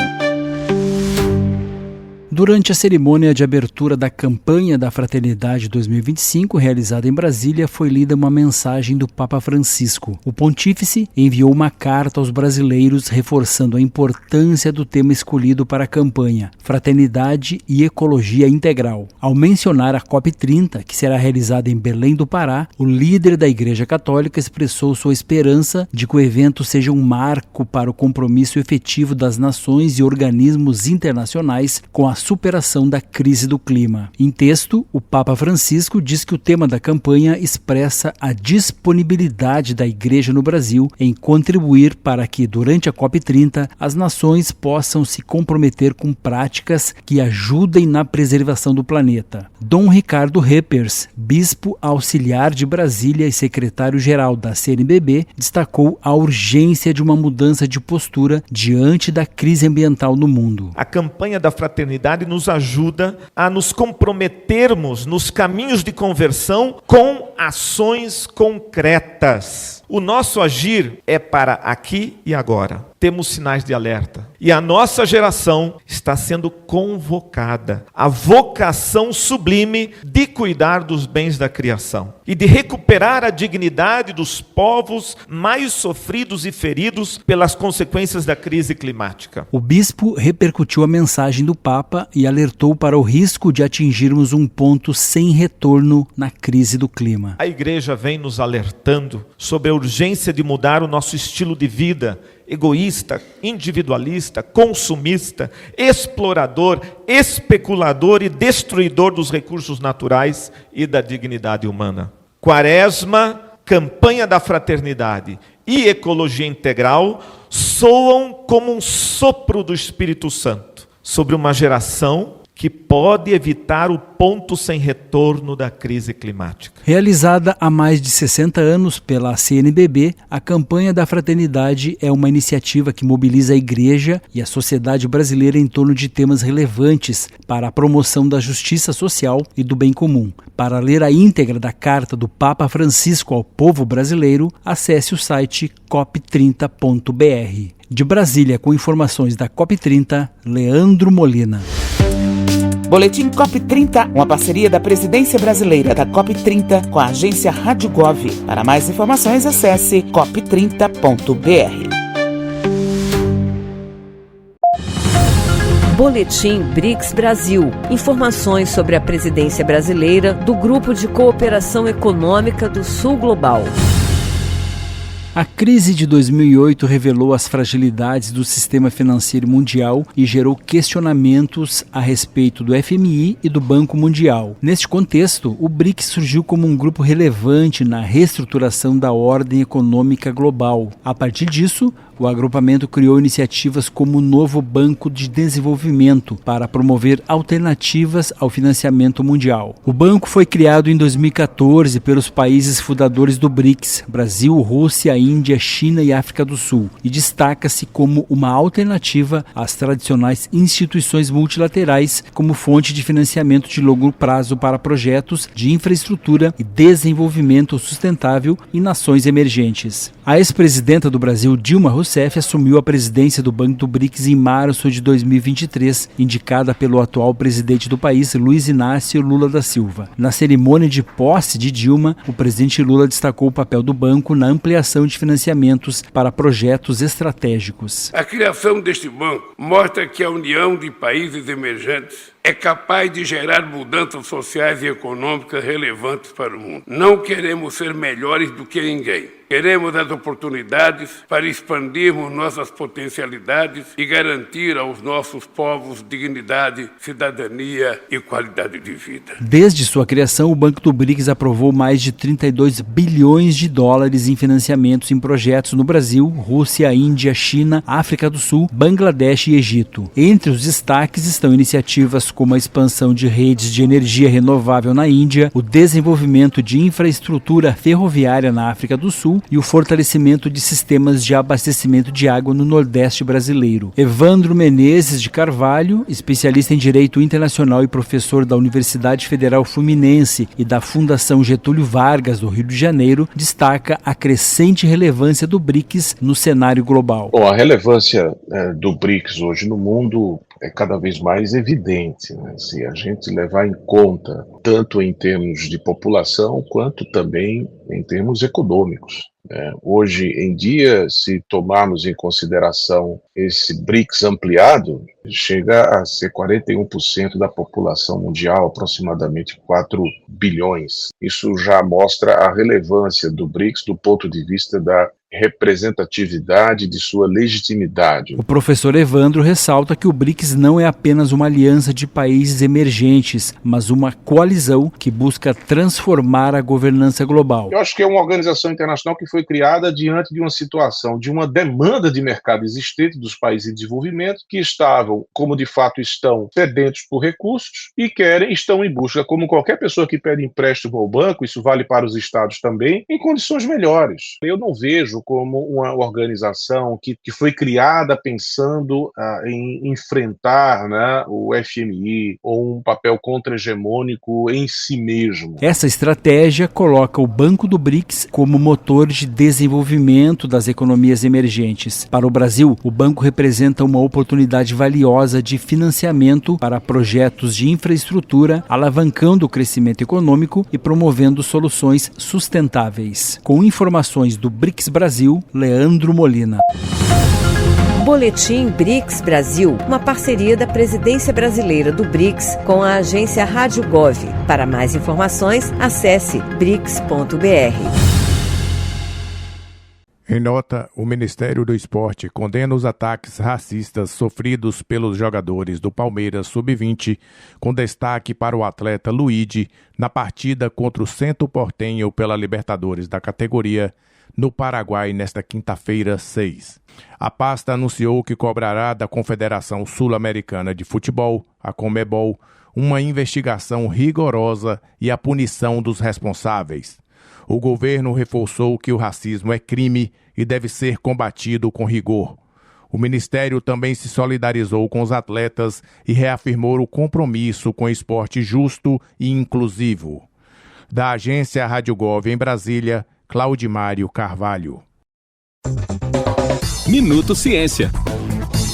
Durante a cerimônia de abertura da campanha da Fraternidade 2025, realizada em Brasília, foi lida uma mensagem do Papa Francisco. O pontífice enviou uma carta aos brasileiros reforçando a importância do tema escolhido para a campanha, Fraternidade e Ecologia Integral. Ao mencionar a COP30, que será realizada em Belém do Pará, o líder da Igreja Católica expressou sua esperança de que o evento seja um marco para o compromisso efetivo das nações e organismos internacionais com a superação da crise do clima. Em texto, o Papa Francisco diz que o tema da campanha expressa a disponibilidade da Igreja no Brasil em contribuir para que, durante a COP30, as nações possam se comprometer com práticas que ajudem na preservação do planeta. Dom Ricardo Reppers, bispo auxiliar de Brasília e secretário-geral da CNBB, destacou a urgência de uma mudança de postura diante da crise ambiental no mundo.
A campanha da fraternidade nos ajuda a nos comprometermos nos caminhos de conversão com ações concretas. O nosso agir é para aqui e agora. Temos sinais de alerta. E a nossa geração está sendo convocada à vocação sublime de cuidar dos bens da criação e de recuperar a dignidade dos povos mais sofridos e feridos pelas consequências da crise climática.
O bispo repercutiu a mensagem do Papa e alertou para o risco de atingirmos um ponto sem retorno na crise do clima.
A Igreja vem nos alertando sobre a urgência de mudar o nosso estilo de vida egoísta, individualista, consumista, explorador, especulador e destruidor dos recursos naturais e da dignidade humana. Quaresma, campanha da fraternidade e ecologia integral soam como um sopro do Espírito Santo sobre uma geração que pode evitar o ponto sem retorno da crise climática.
Realizada há mais de 60 anos pela CNBB, a campanha da Fraternidade é uma iniciativa que mobiliza a Igreja e a sociedade brasileira em torno de temas relevantes para a promoção da justiça social e do bem comum. Para ler a íntegra da carta do Papa Francisco ao povo brasileiro, acesse o site cop30.br. De Brasília, com informações da COP30, Leandro Molina.
Boletim COP30, uma parceria da Presidência Brasileira da COP30 com a agência Rádio Gov. Para mais informações, acesse cop30.br.
Boletim BRICS Brasil. Informações sobre a presidência brasileira do Grupo de Cooperação Econômica do Sul Global.
A crise de 2008 revelou as fragilidades do sistema financeiro mundial e gerou questionamentos a respeito do FMI e do Banco Mundial. Neste contexto, o BRICS surgiu como um grupo relevante na reestruturação da ordem econômica global. A partir disso, o agrupamento criou iniciativas como o novo Banco de Desenvolvimento para promover alternativas ao financiamento mundial. O banco foi criado em 2014 pelos países fundadores do BRICS, Brasil, Rússia, Índia, China e África do Sul, e destaca-se como uma alternativa às tradicionais instituições multilaterais como fonte de financiamento de longo prazo para projetos de infraestrutura e desenvolvimento sustentável em nações emergentes. A ex-presidenta do Brasil, Dilma Rousseff, assumiu a presidência do Banco do BRICS em março de 2023, indicada pelo atual presidente do país, Luiz Inácio Lula da Silva. Na cerimônia de posse de Dilma, o presidente Lula destacou o papel do banco na ampliação de financiamentos para projetos estratégicos.
A criação deste banco mostra que a união de países emergentes é capaz de gerar mudanças sociais e econômicas relevantes para o mundo. Não queremos ser melhores do que ninguém. Queremos as oportunidades para expandirmos nossas potencialidades e garantir aos nossos povos dignidade, cidadania e qualidade de vida.
Desde sua criação, o Banco do BRICS aprovou mais de 32 bilhões de dólares em financiamentos em projetos no Brasil, Rússia, Índia, China, África do Sul, Bangladesh e Egito. Entre os destaques estão iniciativas como a expansão de redes de energia renovável na Índia, o desenvolvimento de infraestrutura ferroviária na África do Sul e o fortalecimento de sistemas de abastecimento de água no Nordeste brasileiro. Evandro Menezes de Carvalho, especialista em Direito Internacional e professor da Universidade Federal Fluminense e da Fundação Getúlio Vargas, do Rio de Janeiro, destaca a crescente relevância do BRICS no cenário global.
Bom, a relevância do BRICS hoje no mundo é cada vez mais evidente, né? Se a gente levar em conta, tanto em termos de população, quanto também em termos econômicos. Hoje em dia, se tomarmos em consideração esse BRICS ampliado, chega a ser 41% da população mundial, aproximadamente 4 bilhões. Isso já mostra a relevância do BRICS do ponto de vista da representatividade de sua legitimidade.
O professor Evandro ressalta que o BRICS não é apenas uma aliança de países emergentes, mas uma coalizão que busca transformar a governança global.
Eu acho que é uma organização internacional que foi criada diante de uma situação, de uma demanda de mercado existente dos países em desenvolvimento, que estavam, como de fato estão, sedentos por recursos e estão em busca, como qualquer pessoa que pede empréstimo ao banco, isso vale para os estados também, em condições melhores. Eu não vejo como uma organização que foi criada pensando em enfrentar, né, o FMI ou um papel contra-hegemônico em si mesmo.
Essa estratégia coloca o Banco do BRICS como motor de desenvolvimento das economias emergentes. Para o Brasil, o banco representa uma oportunidade valiosa de financiamento para projetos de infraestrutura, alavancando o crescimento econômico e promovendo soluções sustentáveis. Com informações do BRICS Brasil, Leandro Molina.
Boletim BRICS Brasil, uma parceria da Presidência Brasileira do BRICS com a agência Rádio Gov. Para mais informações, acesse brics.br.
Em nota, o Ministério do Esporte condena os ataques racistas sofridos pelos jogadores do Palmeiras Sub-20, com destaque para o atleta Luigi, na partida contra o Centro Porteño pela Libertadores da categoria, no Paraguai, nesta quinta-feira, 6. A pasta anunciou que cobrará da Confederação Sul-Americana de Futebol, a Conmebol, uma investigação rigorosa e a punição dos responsáveis. O governo reforçou que o racismo é crime e deve ser combatido com rigor. O Ministério também se solidarizou com os atletas e reafirmou o compromisso com o esporte justo e inclusivo. Da agência Rádio Gov em Brasília, Claudimário Carvalho.
Minuto Ciência.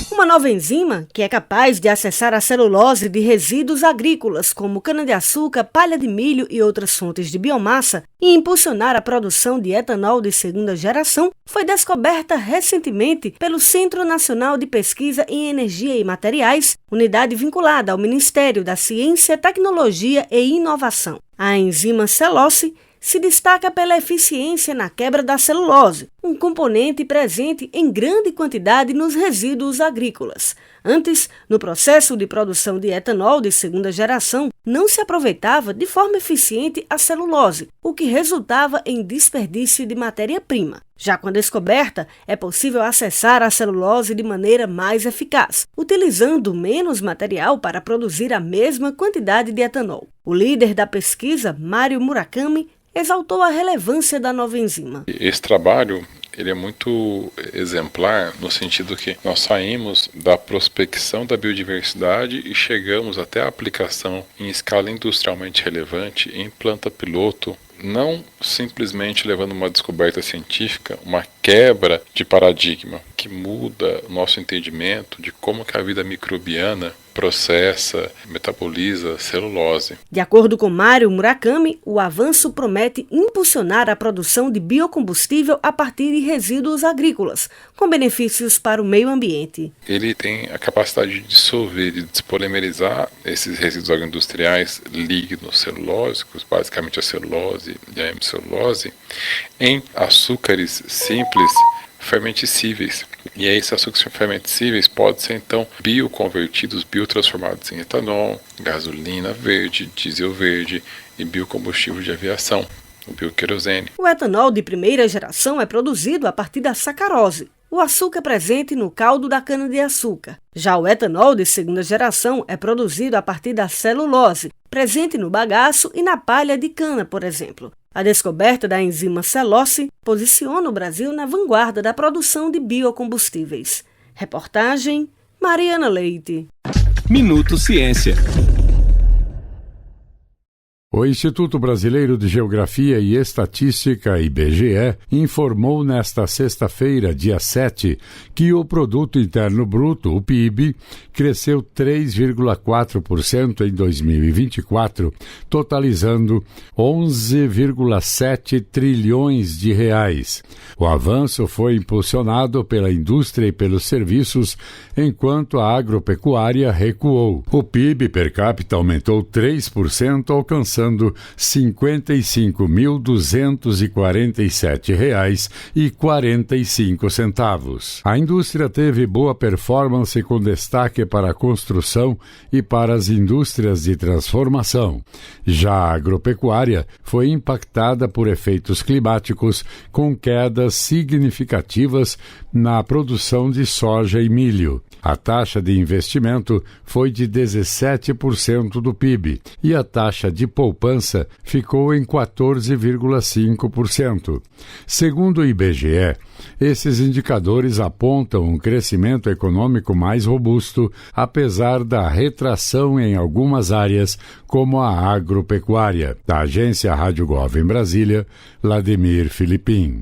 Uma nova enzima que é capaz de acessar a celulose de resíduos agrícolas como cana-de-açúcar, palha de milho e outras fontes de biomassa e impulsionar a produção de etanol de segunda geração foi descoberta recentemente pelo Centro Nacional de Pesquisa em Energia e Materiais, unidade vinculada ao Ministério da Ciência, Tecnologia e Inovação. A enzima Celose se destaca pela eficiência na quebra da celulose, um componente presente em grande quantidade nos resíduos agrícolas. Antes, no processo de produção de etanol de segunda geração, não se aproveitava de forma eficiente a celulose, o que resultava em desperdício de matéria-prima. Já com a descoberta, é possível acessar a celulose de maneira mais eficaz, utilizando menos material para produzir a mesma quantidade de etanol. O líder da pesquisa, Mário Murakami, exaltou a relevância da nova enzima.
Esse trabalho ele é muito exemplar no sentido que nós saímos da prospecção da biodiversidade e chegamos até a aplicação em escala industrialmente relevante, em planta piloto, não simplesmente levando uma descoberta científica, uma quebra de paradigma que muda o nosso entendimento de como que a vida microbiana processa, metaboliza celulose.
De acordo com Mário Murakami, o avanço promete impulsionar a produção de biocombustível a partir de resíduos agrícolas, com benefícios para o meio ambiente.
Ele tem a capacidade de dissolver, de despolimerizar esses resíduos agroindustriais líquidos celulósicos, basicamente a celulose e a hemicelulose, em açúcares simples fermenticíveis. E esses açúcares fermenticíveis podem ser então bioconvertidos, biotransformados em etanol, gasolina verde, diesel verde e biocombustível de aviação, o bioquerosene.
O etanol de primeira geração é produzido a partir da sacarose, o açúcar presente no caldo da cana-de-açúcar. Já o etanol de segunda geração é produzido a partir da celulose, presente no bagaço e na palha de cana, por exemplo. A descoberta da enzima celose posiciona o Brasil na vanguarda da produção de biocombustíveis. Reportagem Mariana Leite.
Minuto Ciência.
O Instituto Brasileiro de Geografia e Estatística, IBGE, informou nesta sexta-feira, dia 7, que o Produto Interno Bruto, o PIB, cresceu 3,4% em 2024, totalizando 11,7 trilhões de reais. O avanço foi impulsionado pela indústria e pelos serviços, enquanto a agropecuária recuou. O PIB per capita aumentou 3%, alcançando R$ 55.247,45. A indústria teve boa performance com destaque para a construção e para as indústrias de transformação. Já a agropecuária foi impactada por efeitos climáticos, com quedas significativas na produção de soja e milho. A taxa de investimento foi de 17% do PIB e a taxa de poupança ficou em 14,5%. Segundo o IBGE, esses indicadores apontam um crescimento econômico mais robusto, apesar da retração em algumas áreas, como a agropecuária. Da agência Rádio Gov em Brasília, Vladimir Filipim.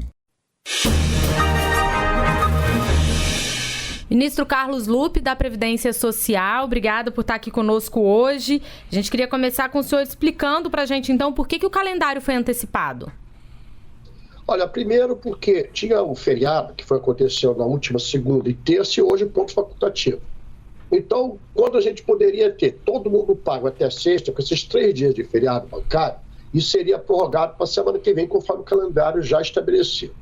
Ministro Carlos Lupe, da Previdência Social, obrigada por estar aqui conosco hoje. A gente queria começar com o senhor explicando para a gente, então, por que o calendário foi antecipado.
Olha, primeiro porque tinha o feriado que aconteceu na última segunda e terça e hoje ponto facultativo. Então, quando a gente poderia ter todo mundo pago até sexta, com esses 3 dias de feriado bancário, isso seria prorrogado para a semana que vem, conforme o calendário já estabelecido.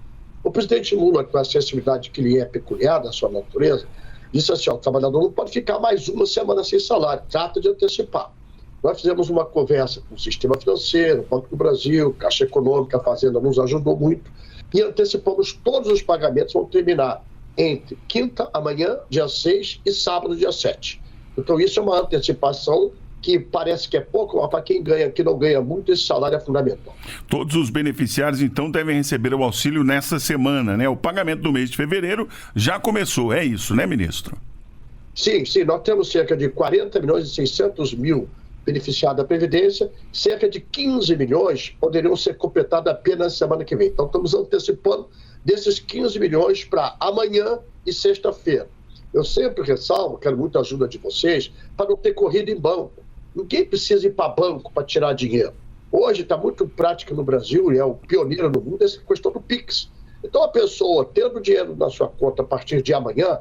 O presidente Lula, com a sensibilidade que lhe é peculiar da sua natureza, disse assim, o trabalhador não pode ficar mais uma semana sem salário, trata de antecipar. Nós fizemos uma conversa com o sistema financeiro, Banco do Brasil, Caixa Econômica, a Fazenda nos ajudou muito, e antecipamos todos os pagamentos, vão terminar entre quinta, amanhã, dia 6, e sábado, dia 7. Então isso é uma antecipação que parece que é pouco, mas para quem ganha, que não ganha muito, esse salário é fundamental.
Todos os beneficiários, então, devem receber o auxílio nessa semana, né? O pagamento do mês de fevereiro já começou, é isso, né, ministro?
Sim, nós temos cerca de 40 milhões e 600 mil beneficiados da Previdência, cerca de 15 milhões poderiam ser completados apenas na semana que vem. Então, estamos antecipando desses 15 milhões para amanhã e sexta-feira. Eu sempre ressalvo, quero muita ajuda de vocês, para não ter corrida em banco. Ninguém precisa ir para banco para tirar dinheiro. Hoje está muito prática no Brasil, e é o pioneiro no mundo, essa questão do Pix. Então a pessoa, tendo dinheiro na sua conta a partir de amanhã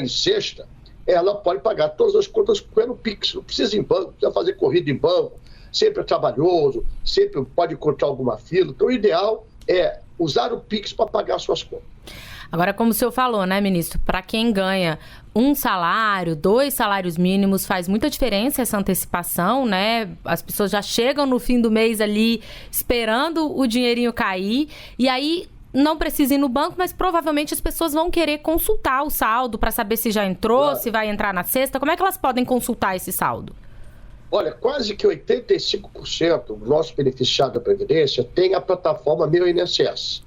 e sexta, ela pode pagar todas as contas pelo Pix. Não precisa ir em banco, não precisa fazer corrida em banco. Sempre é trabalhoso, sempre pode encontrar alguma fila. Então o ideal é usar o Pix para pagar suas contas.
Agora, como o senhor falou, né, ministro, para quem ganha 1 salário, 2 salários mínimos, faz muita diferença essa antecipação, né? As pessoas já chegam no fim do mês ali esperando o dinheirinho cair e aí não precisa ir no banco, mas provavelmente as pessoas vão querer consultar o saldo para saber se já entrou, se vai entrar na sexta. Como é que elas podem consultar esse saldo?
Olha, quase que 85% do nosso beneficiário da Previdência tem a plataforma Meu INSS.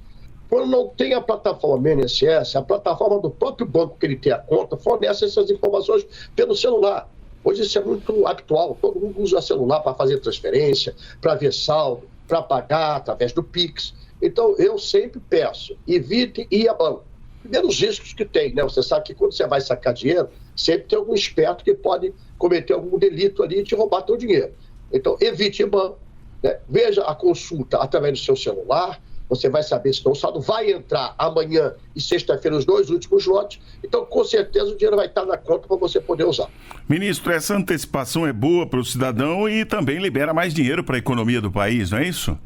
Quando não tem a plataforma Meu INSS, a plataforma do próprio banco que ele tem a conta fornece essas informações pelo celular. Hoje isso é muito habitual, todo mundo usa o celular para fazer transferência, para ver saldo, para pagar através do Pix. Então eu sempre peço, evite ir a banco. Primeiro os riscos que tem, né? Você sabe que quando você vai sacar dinheiro, Sempre tem algum esperto que pode cometer algum delito ali e te roubar teu dinheiro. Então, evite banco, né? Veja a consulta através do seu celular, você vai saber se o saldo vai entrar amanhã e sexta-feira os 2 últimos lotes, então com certeza o dinheiro vai estar na conta para você poder usar.
Ministro, essa antecipação é boa para o cidadão e também libera mais dinheiro para a economia do país, não é isso?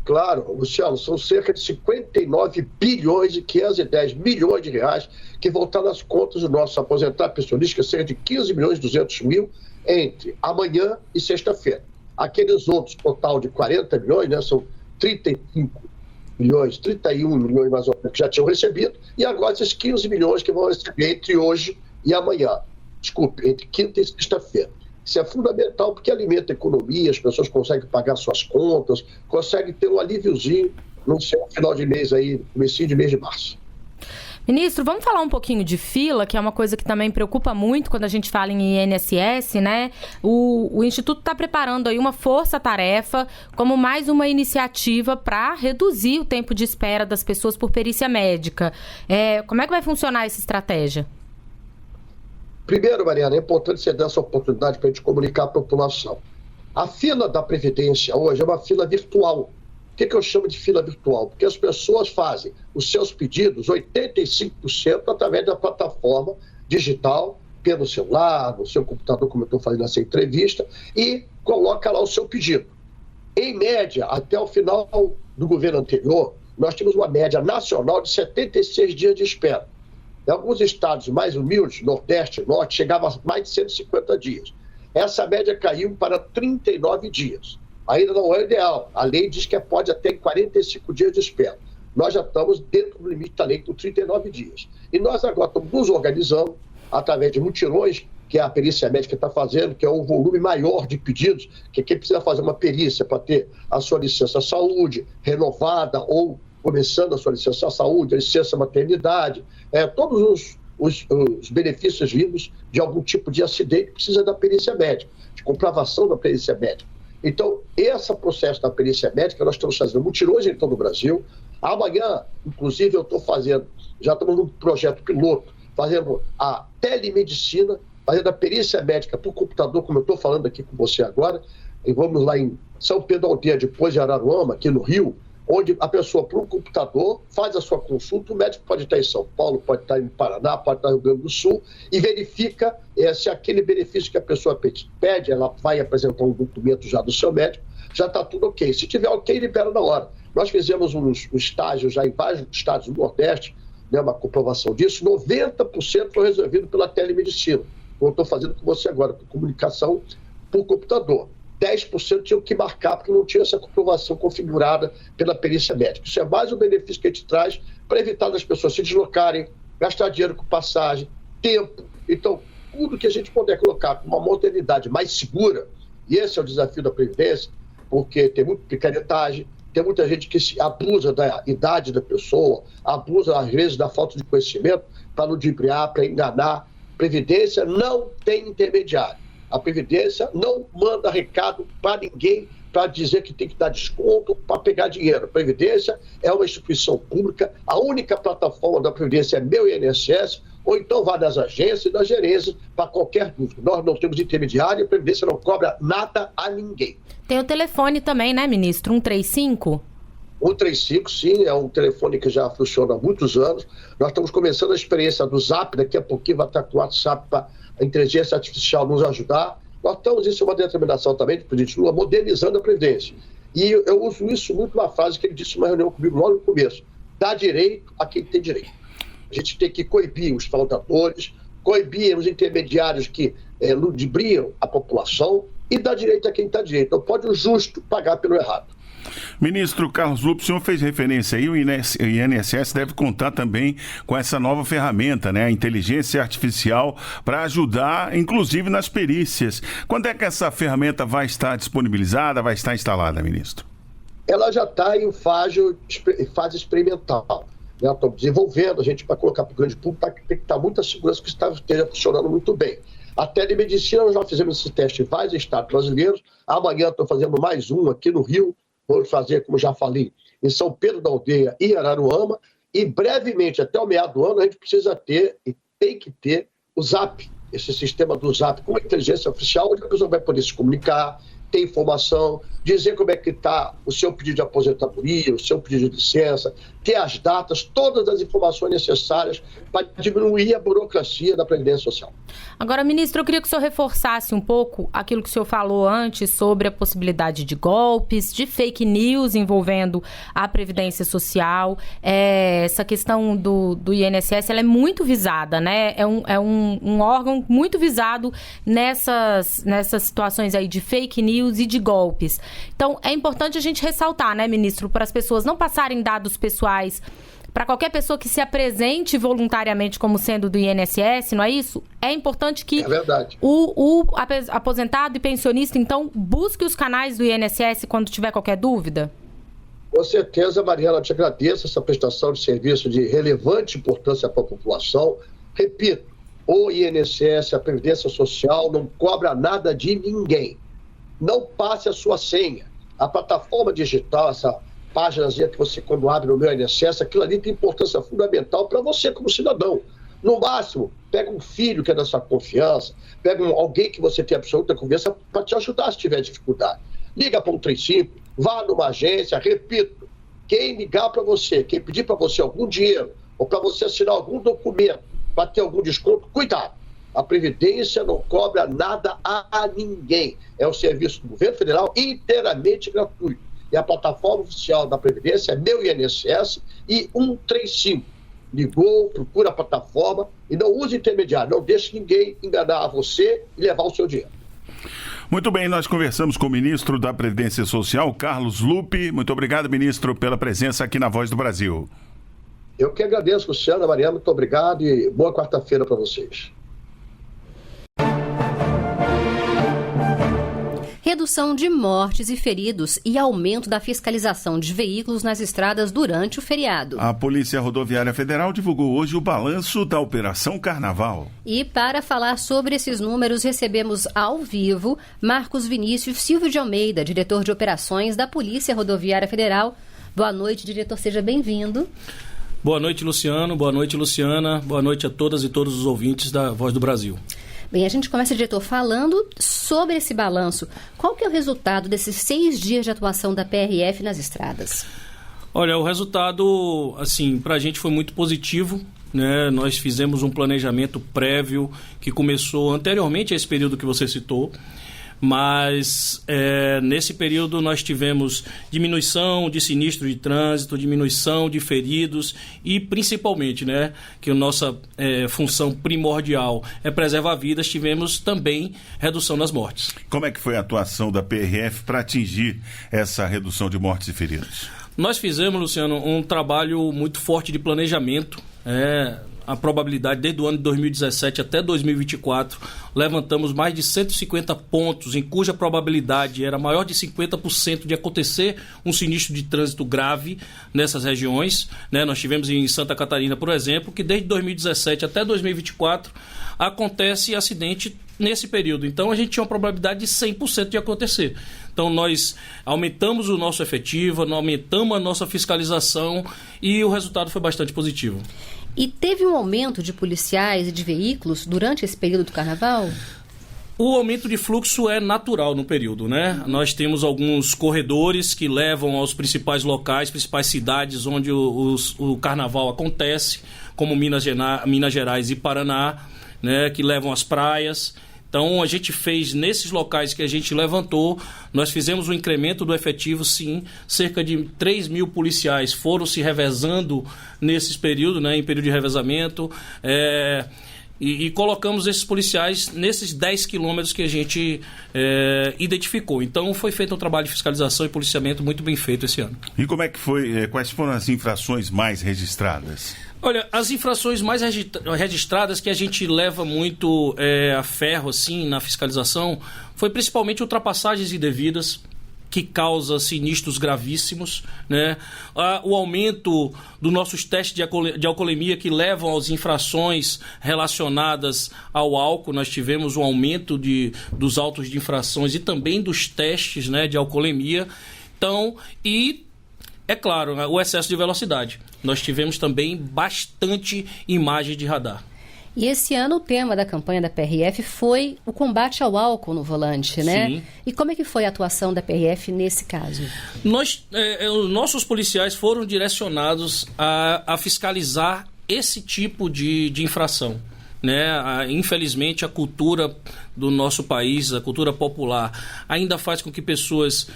Claro, Luciano, são cerca de 59 bilhões e 510 milhões de reais que vão estar nas contas dos nossos aposentados pensionistas, cerca de 15 milhões e 200 mil entre amanhã e sexta-feira. Aqueles outros, total de 40 milhões, né, são 35 milhões, 31 milhões mais ou menos que já tinham recebido, e agora esses 15 milhões que vão receber entre hoje e amanhã. Desculpe, entre quinta e sexta-feira. Isso é fundamental porque alimenta a economia, as pessoas conseguem pagar suas contas, conseguem ter um alíviozinho no seu final de mês aí, comecinho de mês de março.
Ministro, vamos falar um pouquinho de fila, que é uma coisa que também preocupa muito quando a gente fala em INSS, né? O Instituto está preparando aí uma força-tarefa como mais uma iniciativa para reduzir o tempo de espera das pessoas por perícia médica. Como é que vai funcionar essa estratégia?
Primeiro, Mariana, é importante você dar essa oportunidade para a gente comunicar à população. A fila da Previdência hoje é uma fila virtual. O que eu chamo de fila virtual? Porque as pessoas fazem os seus pedidos, 85%, através da plataforma digital, pelo celular, no seu computador, como eu estou fazendo essa entrevista, e coloca lá o seu pedido. Em média, até o final do governo anterior, nós tínhamos uma média nacional de 76 dias de espera. Em alguns estados mais humildes, Nordeste e Norte, chegava a mais de 150 dias. Essa média caiu para 39 dias. Ainda não é o ideal. A lei diz que pode até 45 dias de espera. Nós já estamos dentro do limite da lei com 39 dias. E nós agora estamos nos organizando através de mutirões, que a perícia médica está fazendo, que é um volume maior de pedidos, que quem precisa fazer uma perícia para ter a sua licença saúde renovada ou começando a sua licença saúde, a licença maternidade, todos os benefícios vindos de algum tipo de acidente precisa da perícia médica, de comprovação da perícia médica. Então, esse processo da perícia médica, nós estamos fazendo mutirões em todo o Brasil. Amanhã, inclusive, eu estou fazendo, já estamos num projeto piloto, fazendo a telemedicina, fazendo a perícia médica por computador, como eu estou falando aqui com você agora, e vamos lá em São Pedro da Aldeia, depois de Araruama, aqui no Rio, onde a pessoa, por um computador, faz a sua consulta, o médico pode estar em São Paulo, pode estar em Paraná, pode estar no Rio Grande do Sul, e verifica se aquele benefício que a pessoa pede, ela vai apresentar um documento já do seu médico, já está tudo ok. Se tiver ok, libera na hora. Nós fizemos um estágio já em vários estados do Nordeste, né, uma comprovação disso, 90% foi resolvido pela telemedicina. Como eu estou fazendo com você agora, com comunicação por computador. 10% tinham que marcar porque não tinha essa comprovação configurada pela perícia médica. Isso é mais um benefício que a gente traz para evitar das pessoas se deslocarem, gastar dinheiro com passagem, tempo. Então, tudo que a gente puder colocar com uma modernidade mais segura, e esse é o desafio da Previdência, porque tem muita picaretagem, tem muita gente que se abusa da idade da pessoa, abusa às vezes da falta de conhecimento para ludibriar, para enganar. Previdência não tem intermediário. A Previdência não manda recado para ninguém para dizer que tem que dar desconto para pegar dinheiro. A Previdência é uma instituição pública, a única plataforma da Previdência é Meu INSS, ou então vá nas agências e nas gerências para qualquer dúvida. Nós não temos intermediário, a Previdência não cobra nada a ninguém.
Tem o telefone também, né, ministro? 135?
135, sim, é um telefone que já funciona há muitos anos. Nós estamos começando a experiência do Zap, daqui a pouquinho vai estar com o WhatsApp para a inteligência artificial nos ajudar. Nós estamos, isso é uma determinação também do presidente Lula, modernizando a Previdência. E eu uso isso muito na frase que ele disse numa reunião comigo logo no começo. Dá direito a quem tem direito. A gente tem que coibir os fraudadores, coibir os intermediários que ludibriam a população e dar direito a quem está direito. Não pode o justo pagar pelo errado.
Ministro Carlos Lupe, o senhor fez referência aí, o INSS deve contar também com essa nova ferramenta, né, a inteligência artificial, para ajudar, inclusive, nas perícias. Quando é que essa ferramenta vai estar disponibilizada, vai estar instalada, ministro?
Ela já está em fase experimental. Né? Estamos desenvolvendo, a gente, para colocar para o grande público, tem que estar muita segurança que esteja funcionando muito bem. A telemedicina, nós já fizemos esse teste em vários estados brasileiros. Amanhã estou fazendo mais um aqui no Rio. Vamos fazer, como já falei, em São Pedro da Aldeia e Araruama. E brevemente, até o meado do ano, a gente precisa ter e tem que ter o Zap, esse sistema do Zap com a inteligência artificial, onde a pessoa vai poder se comunicar, ter informação, dizer como é que está o seu pedido de aposentadoria, o seu pedido de licença, ter as datas, todas as informações necessárias para diminuir a burocracia da Previdência Social.
Agora, ministro, eu queria que o senhor reforçasse um pouco aquilo que o senhor falou antes sobre a possibilidade de golpes, de fake news envolvendo a Previdência Social. Essa questão do INSS, ela é muito visada, né? É um órgão muito visado nessas situações aí de fake news e de golpes. Então, é importante a gente ressaltar, né, ministro, para as pessoas não passarem dados pessoais para qualquer pessoa que se apresente voluntariamente como sendo do INSS, não é isso? É importante que o aposentado e pensionista, então, busque os canais do INSS quando tiver qualquer dúvida?
Com certeza, Mariana, eu te agradeço essa prestação de serviço de relevante importância para a população. Repito, o INSS, a Previdência Social, não cobra nada de ninguém. Não passe a sua senha. A plataforma digital, essa páginazinha que você, quando abre no meu INSS, aquilo ali tem importância fundamental para você como cidadão. No máximo, pega um filho que é da sua confiança, pega alguém que você tem absoluta confiança para te ajudar se tiver dificuldade. Liga para 135, vá numa agência, repito, quem ligar para você, quem pedir para você algum dinheiro ou para você assinar algum documento para ter algum desconto, cuidado. A Previdência não cobra nada a ninguém. É um serviço do governo federal inteiramente gratuito. E a plataforma oficial da Previdência é Meu INSS e 135. Ligou, procura a plataforma e não use intermediário. Não deixe ninguém enganar você e levar o seu dinheiro.
Muito bem, nós conversamos com o ministro da Previdência Social, Carlos Lupe. Muito obrigado, ministro, pela presença aqui na Voz do Brasil.
Eu que agradeço, Luciana, Mariana, muito obrigado e boa quarta-feira para vocês.
Redução de mortes e feridos e aumento da fiscalização de veículos nas estradas durante o feriado.
A Polícia Rodoviária Federal divulgou hoje o balanço da Operação Carnaval.
E para falar sobre esses números, recebemos ao vivo Marcos Vinícius Silva de Almeida, diretor de operações da Polícia Rodoviária Federal. Boa noite, diretor, seja bem-vindo.
Boa noite, Luciano. Boa noite, Luciana. Boa noite a todas e todos os ouvintes da Voz do Brasil.
Bem, a gente começa, diretor, falando sobre esse balanço. Qual que é o resultado desses 6 dias de atuação da PRF nas estradas?
Olha, o resultado, assim, para a gente foi muito positivo, né? Nós fizemos um planejamento prévio que começou anteriormente a esse período que você citou, mas nesse período nós tivemos diminuição de sinistro de trânsito, diminuição de feridos e principalmente, né, que a nossa função primordial é preservar vidas, tivemos também redução das mortes. Como é que foi a atuação da PRF para atingir essa redução de mortes e feridos? Nós fizemos, Luciano, um trabalho muito forte de planejamento, a probabilidade desde o ano de 2017 até 2024, levantamos mais de 150 pontos em cuja probabilidade era maior de 50% de acontecer um sinistro de trânsito grave nessas regiões, né? Nós tivemos em Santa Catarina, por exemplo, que desde 2017 até 2024 acontece acidente nesse período. Então a gente tinha uma probabilidade de 100% de acontecer. Então nós aumentamos o nosso efetivo, aumentamos a nossa fiscalização e o resultado foi bastante positivo.
E teve um aumento de policiais e de veículos durante esse período do Carnaval?
O aumento de fluxo é natural no período, né? Nós temos alguns corredores que levam aos principais locais, principais cidades onde o Carnaval acontece, como Minas Gerais e Paraná, né? Que levam às praias. Então, a gente fez, nesses locais que a gente levantou, nós fizemos um incremento do efetivo, sim. Cerca de 3 mil policiais foram se revezando nesses períodos, né, em período de revezamento. E colocamos esses policiais nesses 10 quilômetros que a gente identificou. Então, foi feito um trabalho de fiscalização e policiamento muito bem feito esse ano.
E como é que foi? Quais foram as infrações mais registradas?
Olha, as infrações mais registradas que a gente leva muito a ferro assim, na fiscalização foi principalmente ultrapassagens indevidas, que causa sinistros gravíssimos, né? O aumento dos nossos testes de alcoolemia que levam às infrações relacionadas ao álcool. Nós tivemos um aumento dos autos de infrações e também dos testes, né, de alcoolemia. Então, e é claro, o excesso de velocidade. Nós tivemos também bastante imagem de radar.
E esse ano o tema da campanha da PRF foi o combate ao álcool no volante, né?
Sim.
E como é que foi a atuação da PRF nesse caso?
Os nossos policiais foram direcionados a fiscalizar esse tipo de infração. Né? Infelizmente, a cultura do nosso país, a cultura popular, ainda faz com que pessoas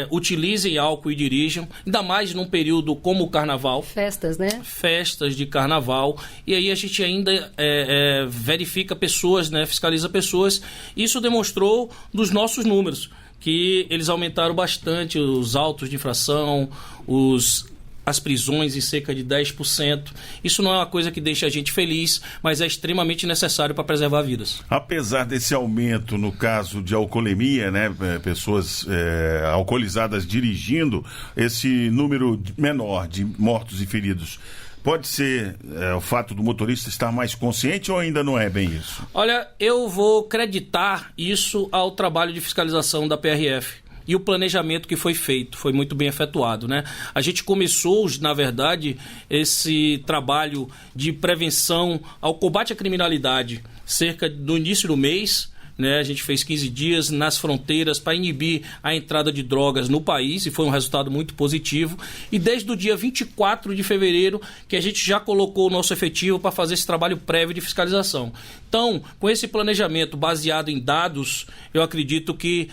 utilizem álcool e dirijam, ainda mais num período como o carnaval.
Festas, né?
Festas de carnaval. E aí a gente ainda verifica pessoas, né? Fiscaliza pessoas. Isso demonstrou dos nossos números, que eles aumentaram bastante os autos de infração, as prisões em cerca de 10%. Isso não é uma coisa que deixa a gente feliz, mas é extremamente necessário para preservar vidas.
Apesar desse aumento no caso de alcoolemia, né, pessoas alcoolizadas dirigindo, esse número menor de mortos e feridos, pode ser o fato do motorista estar mais consciente ou ainda não é bem isso? Olha,
eu vou creditar isso ao trabalho de fiscalização da PRF. E o planejamento que foi feito, foi muito bem efetuado, né? A gente começou, na verdade, esse trabalho de prevenção ao combate à criminalidade cerca do início do mês, né? A gente fez 15 dias nas fronteiras para inibir a entrada de drogas no país e foi um resultado muito positivo. E desde o dia 24 de fevereiro que a gente já colocou o nosso efetivo para fazer esse trabalho prévio de fiscalização. Então, com esse planejamento baseado em dados, eu acredito que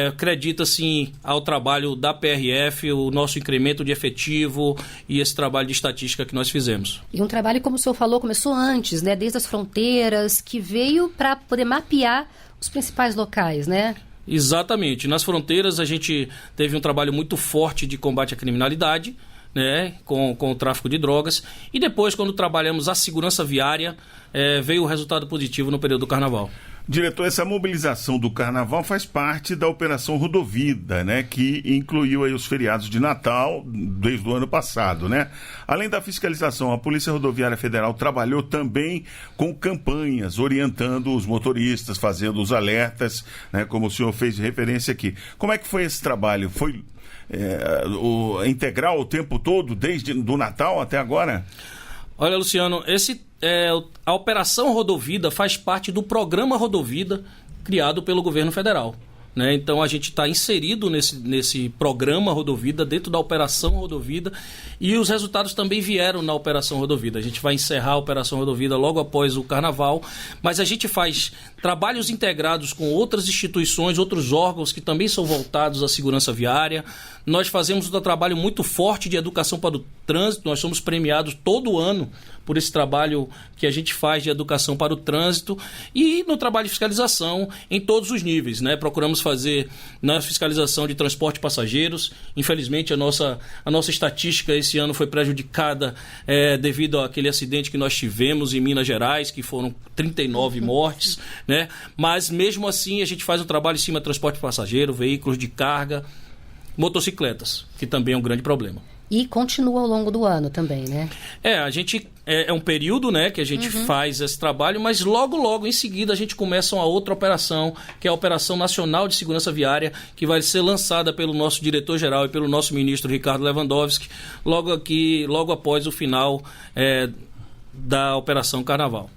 acredita sim ao trabalho da PRF, o nosso incremento de efetivo e esse trabalho de estatística que nós fizemos.
E um trabalho, como o senhor falou, começou antes, né? Desde as fronteiras, que veio para poder mapear os principais locais, né?
Exatamente. Nas fronteiras a gente teve um trabalho muito forte de combate à criminalidade, né, com o tráfico de drogas, e depois, quando trabalhamos a segurança viária, veio o resultado positivo no período do carnaval.
Diretor, essa mobilização do carnaval faz parte da Operação Rodovida, né, que incluiu aí os feriados de Natal desde o ano passado, né? Além da fiscalização, a Polícia Rodoviária Federal trabalhou também com campanhas, orientando os motoristas, fazendo os alertas, né, como o senhor fez referência aqui. Como é que foi esse trabalho? Foi integral o tempo todo, desde do Natal até agora?
Olha, Luciano, a Operação Rodovida faz parte do Programa Rodovida criado pelo governo federal. Né? Então a gente está inserido nesse programa Rodovida, dentro da Operação Rodovida, e os resultados também vieram na Operação Rodovida. A gente vai encerrar a Operação Rodovida logo após o Carnaval, mas a gente faz trabalhos integrados com outras instituições, outros órgãos que também são voltados à segurança viária. Nós fazemos um trabalho muito forte de educação para o trânsito, nós somos premiados todo ano por esse trabalho que a gente faz de educação para o trânsito, e no trabalho de fiscalização em todos os níveis, né? Procuramos fazer na fiscalização de transporte de passageiros. Infelizmente a nossa estatística esse ano foi prejudicada devido àquele acidente que nós tivemos em Minas Gerais, que foram 39 mortes, né? Mas mesmo assim a gente faz um trabalho em cima de transporte de passageiro, veículos de carga, motocicletas, que também é um grande problema.
E continua ao longo do ano também, né?
A gente é um período, né, que a gente faz esse trabalho, mas logo em seguida a gente começa uma outra operação, que é a Operação Nacional de Segurança Viária, que vai ser lançada pelo nosso diretor-geral e pelo nosso ministro Ricardo Lewandowski, logo após o final da Operação Carnaval.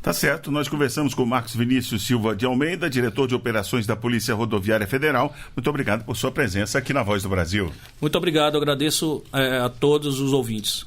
Tá certo, nós conversamos com Marcos Vinícius Silva de Almeida, diretor de operações da Polícia Rodoviária Federal. Muito obrigado por sua presença aqui na Voz do Brasil.
Muito obrigado, agradeço a todos os ouvintes.